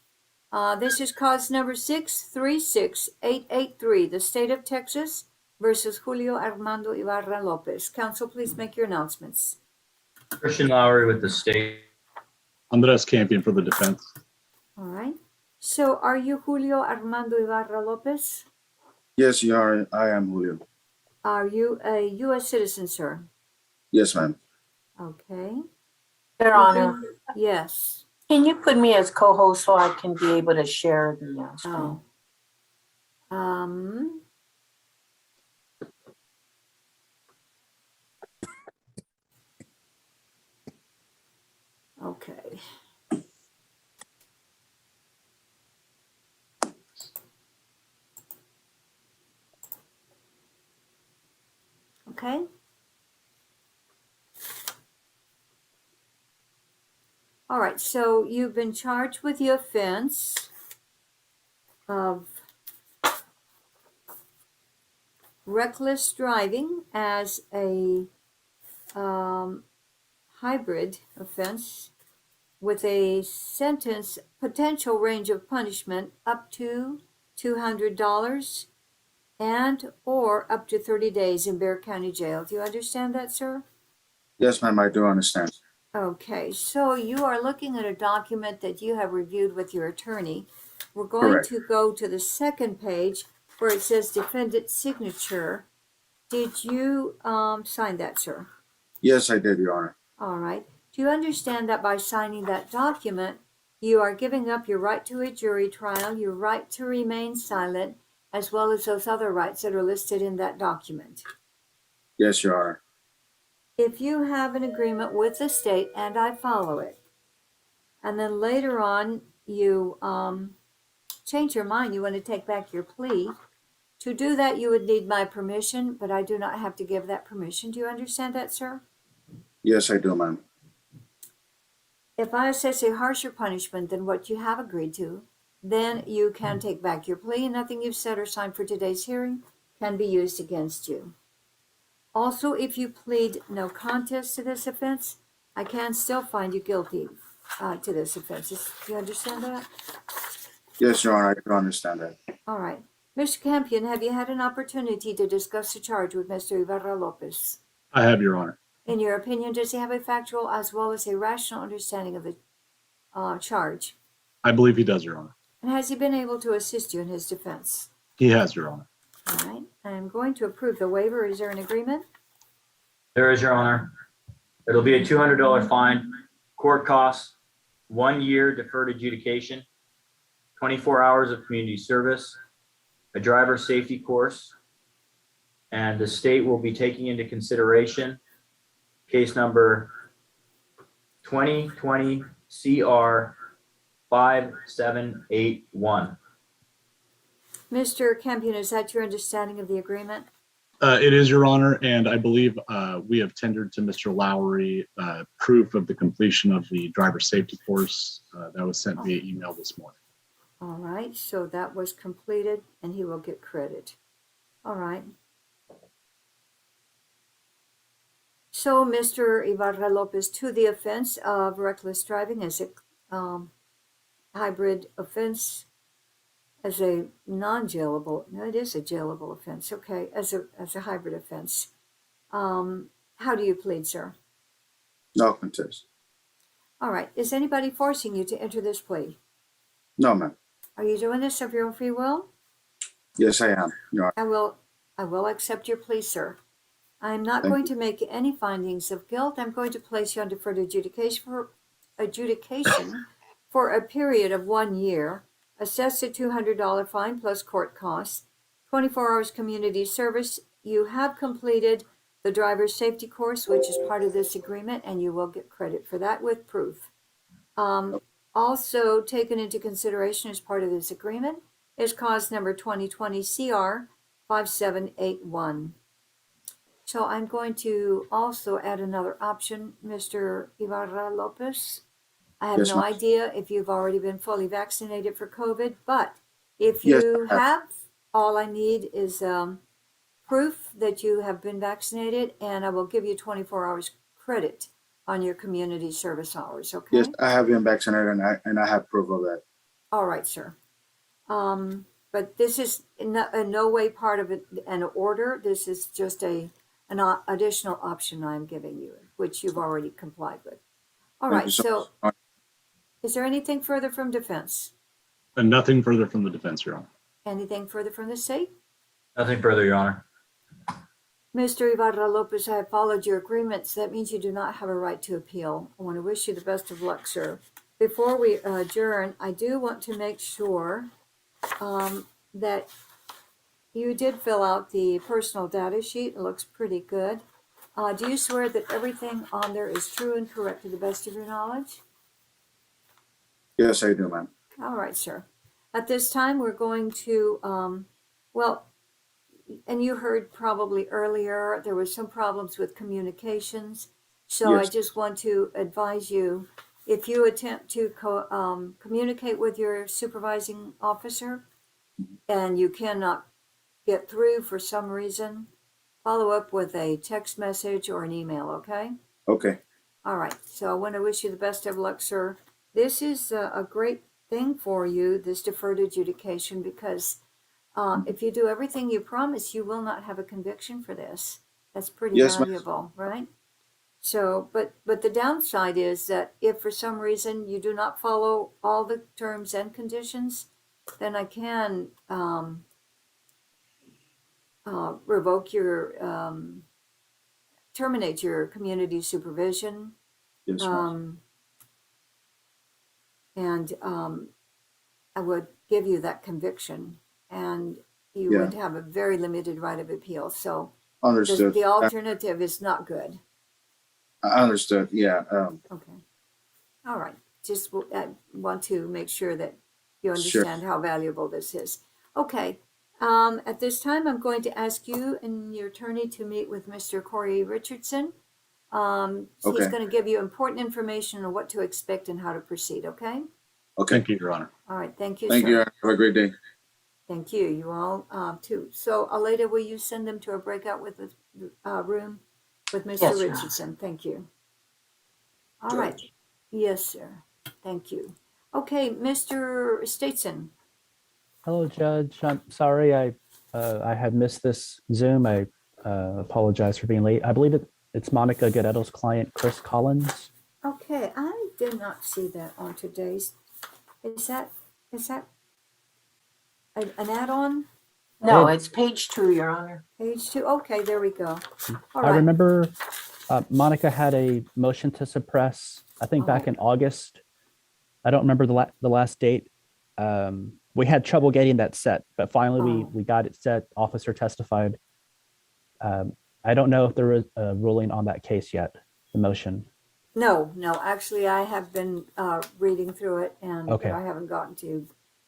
Speaker 1: This is cause number 636883, the state of Texas versus Julio Armando Ibarra Lopez. Counsel, please make your announcements.
Speaker 4: Christian Lowry with the state.
Speaker 9: Andres Campion for the defense.
Speaker 1: All right. So are you Julio Armando Ibarra Lopez?
Speaker 18: Yes, you are. I am Julio.
Speaker 1: Are you a U.S. citizen, sir?
Speaker 18: Yes, ma'am.
Speaker 1: Okay.
Speaker 15: Your Honor,
Speaker 1: Yes.
Speaker 15: can you put me as co-host so I can be able to share the screen?
Speaker 1: Oh. Okay. Okay. All right, so you've been charged with the offense of reckless driving as a hybrid offense with a sentence potential range of punishment up to $200 and or up to 30 days in Bexar County Jail. Do you understand that, sir?
Speaker 18: Yes, ma'am. I do understand.
Speaker 1: Okay, so you are looking at a document that you have reviewed with your attorney. We're going
Speaker 18: Correct.
Speaker 1: to go to the second page where it says defendant's signature. Did you sign that, sir?
Speaker 18: Yes, I did, Your Honor.
Speaker 1: All right. Do you understand that by signing that document, you are giving up your right to a jury trial, your right to remain silent, as well as those other rights that are listed in that document?
Speaker 18: Yes, Your Honor.
Speaker 1: If you have an agreement with the state and I follow it, and then later on you change your mind, you want to take back your plea, to do that you would need my permission, but I do not have to give that permission. Do you understand that, sir?
Speaker 18: Yes, I do, ma'am.
Speaker 1: If I assess a harsher punishment than what you have agreed to, then you can take back your plea and nothing you've said or signed for today's hearing can be used against you. Also, if you plead no contest to this offense, I can still find you guilty to this offense. Do you understand that?
Speaker 18: Yes, Your Honor. I do understand that.
Speaker 1: All right. Mr. Campion, have you had an opportunity to discuss the charge with Mr. Ibarra Lopez?
Speaker 9: I have, Your Honor.
Speaker 1: In your opinion, does he have a factual as well as a rational understanding of the charge?
Speaker 9: I believe he does, Your Honor.
Speaker 1: And has he been able to assist you in his defense?
Speaker 9: He has, Your Honor.
Speaker 1: All right. I'm going to approve the waiver. Is there an agreement?
Speaker 4: There is, Your Honor. It'll be a $200 fine, court costs, 1 year deferred adjudication, 24 hours of community service, a driver safety course, and the state will be taking into consideration case number 2020 CR 5781.
Speaker 1: Mr. Campion, is that your understanding of the agreement?
Speaker 9: It is, Your Honor, and I believe we have tendered to Mr. Lowry proof of the completion of the driver safety course that was sent via email this morning.
Speaker 1: All right, so that was completed and he will get credit. All right. So, Mr. Ibarra Lopez, to the offense of reckless driving as a hybrid offense, as a non-jailable, no, it is a jailable offense, okay, as a hybrid offense. How do you plead, sir?
Speaker 18: No contest.
Speaker 1: All right, is anybody forcing you to enter this plea?
Speaker 18: No, ma'am.
Speaker 1: Are you doing this of your own free will?
Speaker 18: Yes, I am, Your Honor.
Speaker 1: I will accept your plea, sir. I'm not
Speaker 16: Thank
Speaker 1: going to make any findings of guilt. I'm going to place you on deferred adjudication for a period of 1 year, assessed a $200 fine plus court costs, 24 hours community service. You have completed the driver's safety course, which is part of this agreement, and you will get credit for that with proof. Also taken into consideration as part of this agreement is cause number 2020 CR 5781. So I'm going to also add another option, Mr. Ibarra Lopez. I have
Speaker 16: Yes,
Speaker 1: no
Speaker 16: ma'am.
Speaker 1: idea if you've already been fully vaccinated for COVID, but if
Speaker 16: Yes,
Speaker 1: you
Speaker 16: I have.
Speaker 1: have, all I need is proof that you have been vaccinated, and I will give you 24 hours credit on your community service hours, okay?
Speaker 16: Yes, I have been vaccinated and I have proof of that.
Speaker 1: All right, sir. But this is in no way part of an order. This is just an additional option I'm giving you, which you've already complied with. All
Speaker 16: Thank
Speaker 1: right,
Speaker 16: you so
Speaker 1: so
Speaker 16: much.
Speaker 1: is there anything further from defense?
Speaker 9: And nothing further from the defense, Your Honor.
Speaker 1: Anything further from the state?
Speaker 4: Nothing further, Your Honor.
Speaker 1: Mr. Ibarra Lopez, I have followed your agreements. That means you do not have a right to appeal. I want to wish you the best of luck, sir. Before we adjourn, I do want to make sure that you did fill out the personal data sheet. It looks pretty good. Do you swear that everything on there is true and correct to the best of your knowledge?
Speaker 16: Yes, I do, ma'am.
Speaker 1: All right, sir. At this time, we're going to, well, and you heard probably earlier, there was some problems with communications. So I
Speaker 16: Yes.
Speaker 1: just want to advise you, if you attempt to communicate with your supervising officer and you cannot get through for some reason, follow up with a text message or an email, okay?
Speaker 16: Okay.
Speaker 1: All right, so I want to wish you the best of luck, sir. This is a great thing for you, this deferred adjudication, because if you do everything you promise, you will not have a conviction for this. That's pretty
Speaker 16: Yes, ma'am.
Speaker 1: valuable, right? So, but the downside is that if for some reason you do not follow all the terms and conditions, then I can revoke your, terminate your community supervision.
Speaker 16: Yes, ma'am.
Speaker 1: And I would give you that conviction, and you
Speaker 16: Yeah.
Speaker 1: would have a very limited right of appeal. So
Speaker 16: Understood.
Speaker 1: the alternative is not good.
Speaker 16: I understood. Yeah.
Speaker 1: Okay. All right. Just I want to make sure that you
Speaker 16: Sure.
Speaker 1: understand how valuable this is. Okay. At this time, I'm going to ask you and your attorney to meet with Mr. Corey Richardson. He's
Speaker 16: Okay.
Speaker 1: going to give you important information on what to expect and how to proceed. Okay.
Speaker 16: Okay.
Speaker 9: Thank you, Your Honor.
Speaker 1: All right. Thank you,
Speaker 16: Thank
Speaker 1: sir.
Speaker 16: you. Have a great day.
Speaker 1: Thank you. You all too. So, Aleda, will you send them to a breakout with the room with Mr.
Speaker 15: Yes, Your Honor.
Speaker 1: Richardson? Thank you. All right. Yes, sir. Thank you. Okay, Mr. Statson.
Speaker 5: Hello, Judge. I'm sorry I had missed this Zoom. I apologize for being late. I believe it's Monica Guerrero's client, Chris Collins.
Speaker 1: Okay, I did not see that on today's. Is that an add-on?
Speaker 15: No, it's page 2, Your Honor.
Speaker 1: Page 2. Okay, there we go. All
Speaker 5: I
Speaker 1: right.
Speaker 5: remember Monica had a motion to suppress, I think back in August. I don't remember the last date. We had trouble getting that set, but finally we got it set. Officer testified. I don't know if there is a ruling on that case yet, the motion.
Speaker 1: No. Actually, I have been reading through it, and
Speaker 5: Okay.
Speaker 1: I haven't gotten to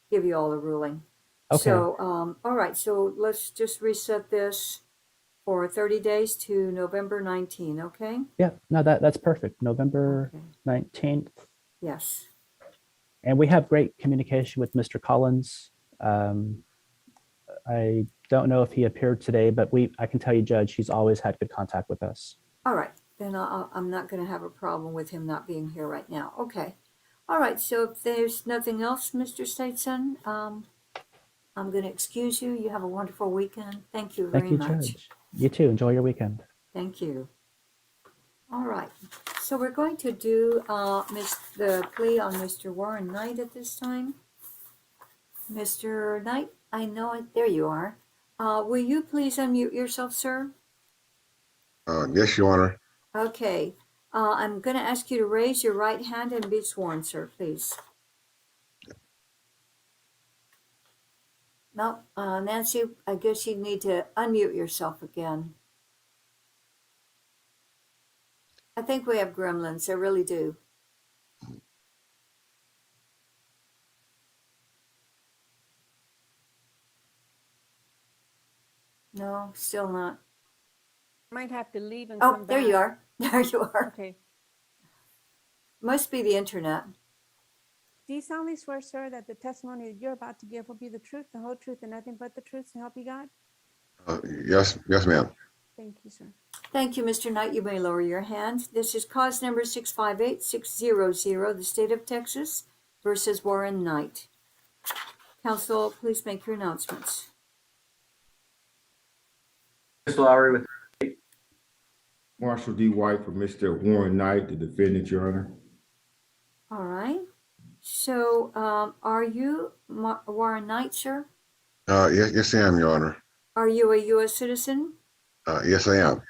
Speaker 1: give you all the ruling.
Speaker 5: Okay.
Speaker 1: So, all right. So let's just reset this for 30 days to November 19. Okay.
Speaker 5: Yeah, no, that's perfect. November 19th.
Speaker 1: Yes.
Speaker 5: And we have great communication with Mr. Collins. I don't know if he appeared today, but I can tell you, Judge, he's always had good contact with us.
Speaker 1: All right. Then I'm not going to have a problem with him not being here right now. Okay. All right. So if there's nothing else, Mr. Statson, I'm going to excuse you. You have a wonderful weekend. Thank you very
Speaker 5: Thank you,
Speaker 1: much.
Speaker 5: Judge. You too. Enjoy your weekend.
Speaker 1: Thank you. All right. So we're going to do the plea on Mr. Warren Knight at this time. Mr. Knight, I know it. There you are. Will you please unmute yourself, sir?
Speaker 7: Yes, Your Honor.
Speaker 1: Okay. I'm going to ask you to raise your right hand and be sworn, sir, please. No, Nancy, I guess you need to unmute yourself again. I think we have gremlins. I really do. No, still not.
Speaker 2: Might have to leave and
Speaker 1: Oh,
Speaker 2: come back.
Speaker 1: there you are. There you are.
Speaker 2: Okay.
Speaker 1: Must be the internet.
Speaker 2: Do you solemnly swear, sir, that the testimony that you're about to give will be the truth, the whole truth, and nothing but the truth, so help you God?
Speaker 7: Yes, ma'am.
Speaker 2: Thank you, sir.
Speaker 1: Thank you, Mr. Knight. You may lower your hand. This is cause number 658600, the state of Texas versus Warren Knight. Counsel, please make your announcements.
Speaker 4: Mr. Lowry with
Speaker 14: Marshall D. White for Mr. Warren Knight, the defendant, Your Honor.
Speaker 1: All right. So, are you Warren Knight, sir?
Speaker 7: Yes, I am, Your Honor.
Speaker 1: Are you a U.S. citizen?
Speaker 7: Yes, I am.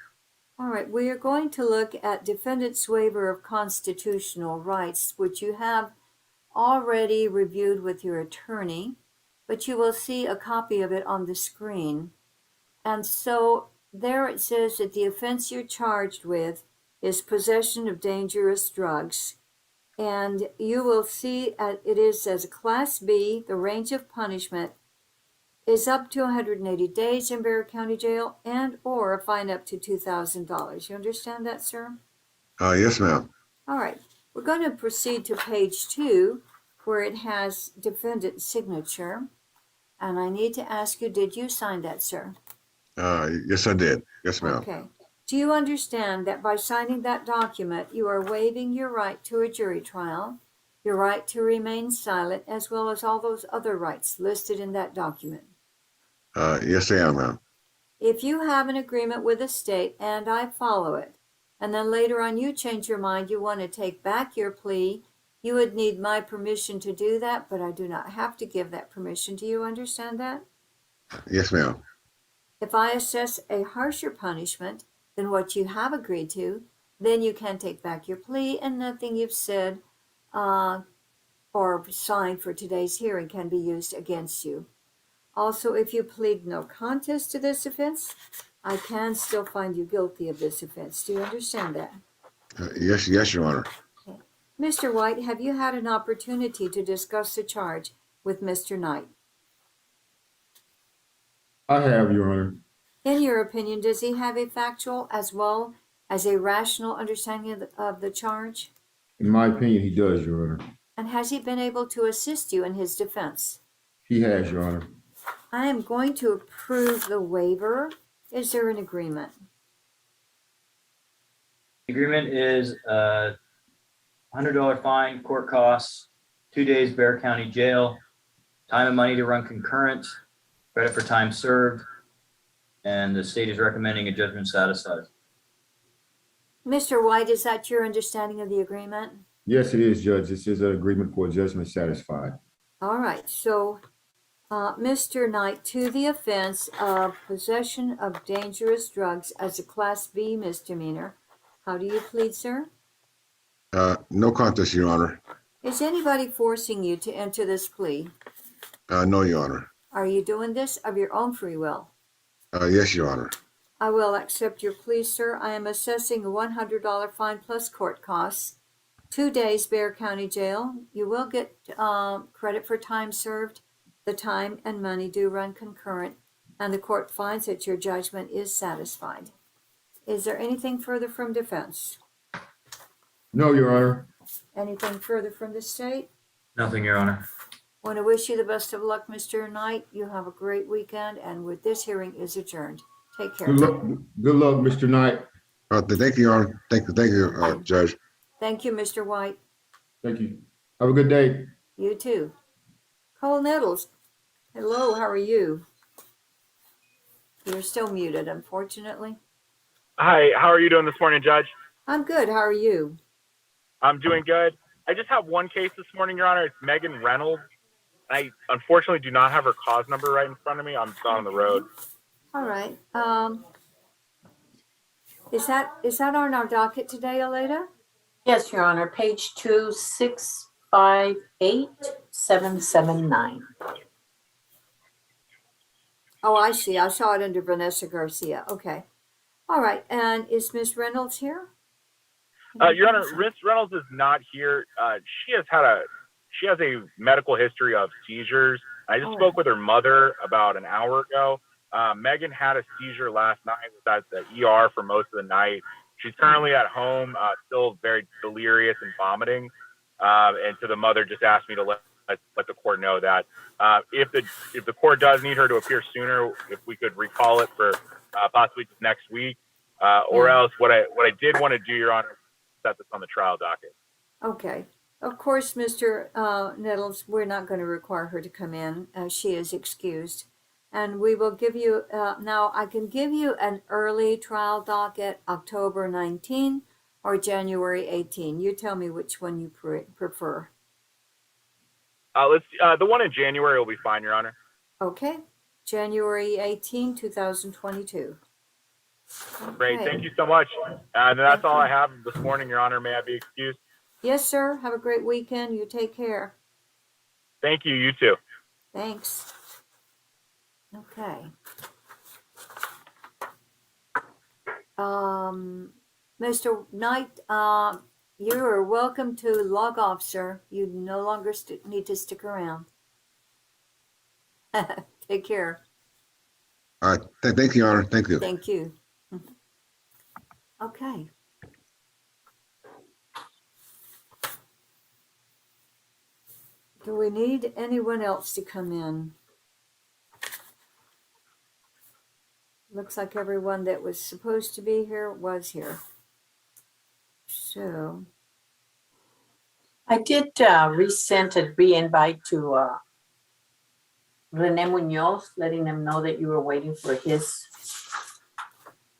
Speaker 1: All right. We are going to look at defendant's waiver of constitutional rights, which you have already reviewed with your attorney, but you will see a copy of it on the screen. And so there it says that the offense you're charged with is possession of dangerous drugs. And you will see it is as a Class B. The range of punishment is up to 180 days in Bexar County Jail and or a fine up to $2,000. You understand that, sir?
Speaker 7: Yes, ma'am.
Speaker 1: All right. We're going to proceed to page 2, where it has defendant's signature. And I need to ask you, did you sign that, sir?
Speaker 7: Yes, I did. Yes, ma'am.
Speaker 1: Okay. Do you understand that by signing that document, you are waiving your right to a jury trial, your right to remain silent, as well as all those other rights listed in that document?
Speaker 7: Yes, I am, ma'am.
Speaker 1: If you have an agreement with the state and I follow it, and then later on you change your mind, you want to take back your plea, you would need my permission to do that, but I do not have to give that permission. Do you understand that?
Speaker 7: Yes, ma'am.
Speaker 1: If I assess a harsher punishment than what you have agreed to, then you can take back your plea and nothing you've said or signed for today's hearing can be used against you. Also, if you plead no contest to this offense, I can still find you guilty of this offense. Do you understand that?
Speaker 7: Yes, Your Honor.
Speaker 1: Okay. Mr. White, have you had an opportunity to discuss the charge with Mr. Knight?
Speaker 14: I have, Your Honor.
Speaker 1: In your opinion, does he have a factual as well as a rational understanding of the charge?
Speaker 14: In my opinion, he does, Your Honor.
Speaker 1: And has he been able to assist you in his defense?
Speaker 14: He has, Your Honor.
Speaker 1: I am going to approve the waiver. Is there an agreement?
Speaker 4: the agreement is a $100 fine, court costs, 2 days Bexar County Jail, time and money to run concurrent, credit for time served, and the state is recommending a judgment satisfied.
Speaker 1: Mr. White, is that your understanding of the agreement?
Speaker 14: Yes, it is, Judge. This is an agreement for judgment satisfied.
Speaker 1: All right, so Mr. Knight, to the offense of possession of dangerous drugs as a Class B misdemeanor, how do you plead, sir?
Speaker 7: No contest, Your Honor.
Speaker 1: Is anybody forcing you to enter this plea?
Speaker 7: No, Your Honor.
Speaker 1: Are you doing this of your own free will?
Speaker 7: Yes, Your Honor.
Speaker 1: I will accept your plea, sir. I am assessing a $100 fine plus court costs, 2 days Bexar County Jail. You will get credit for time served. The time and money do run concurrent, and the court finds that your judgment is satisfied. Is there anything further from defense?
Speaker 14: No, Your Honor.
Speaker 1: Anything further from the state?
Speaker 4: Nothing, Your Honor.
Speaker 1: I want to wish you the best of luck, Mr. Knight. You have a great weekend, and with this hearing is adjourned. Take care.
Speaker 14: Good luck, Mr. Knight.
Speaker 7: Thank you, Your Honor. Thank you, Judge.
Speaker 1: Thank you, Mr. White.
Speaker 14: Thank you. Have a good day.
Speaker 1: You too. Cole Nettles. Hello, how are you? You're still muted, unfortunately.
Speaker 22: Hi, how are you doing this morning, Judge?
Speaker 1: I'm good. How are you?
Speaker 22: I'm doing good. I just have one case this morning, Your Honor. It's Megan Reynolds. I unfortunately do not have her cause number right in front of me. I'm on the road.
Speaker 1: All right. Is that on our docket today, Aleda?
Speaker 15: Yes, Your Honor, page 2658779.
Speaker 1: Oh, I see. I saw it under Vanessa Garcia. Okay. All right. And is Miss Reynolds here?
Speaker 22: Your Honor, Miss Reynolds is not here. She has a medical history of seizures. I just spoke with her mother about an hour ago. Megan had a seizure last night, was at the ER for most of the night. She's currently at home, still very delirious and vomiting. And so the mother just asked me to let the court know that if the court does need her to appear sooner, if we could recall it for possibly just next week, or else what I did want to do, Your Honor, set this on the trial docket.
Speaker 1: Okay. Of course, Mr. Nettles, we're not going to require her to come in. She is excused. And we will give you, now I can give you an early trial docket, October 19 or January 18. You tell me which one you prefer.
Speaker 22: The one in January will be fine, Your Honor.
Speaker 1: Okay. January 18, 2022.
Speaker 22: Great.
Speaker 1: Okay.
Speaker 22: Thank you so much. And that's all I have this morning, Your Honor. May I be excused?
Speaker 1: Yes, sir. Have a great weekend. You take care.
Speaker 22: Thank you. You too.
Speaker 1: Thanks. Okay. Mr. Knight, you are welcome to log off, sir. You no longer need to stick around. Take care.
Speaker 7: All right. Thank you, Your Honor. Thank you.
Speaker 1: Thank you. Okay. Do we need anyone else to come in? Looks like everyone that was supposed to be here was here. So.
Speaker 15: I did resend a re-invite to Rene Munoz, letting them know that you were waiting for his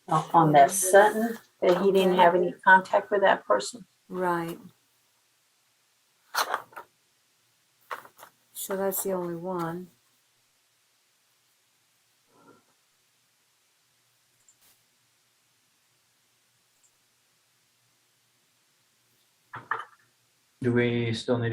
Speaker 15: on that Sutton, that he didn't have any contact with that person.
Speaker 1: Right. So that's the only one.
Speaker 4: Do we still need to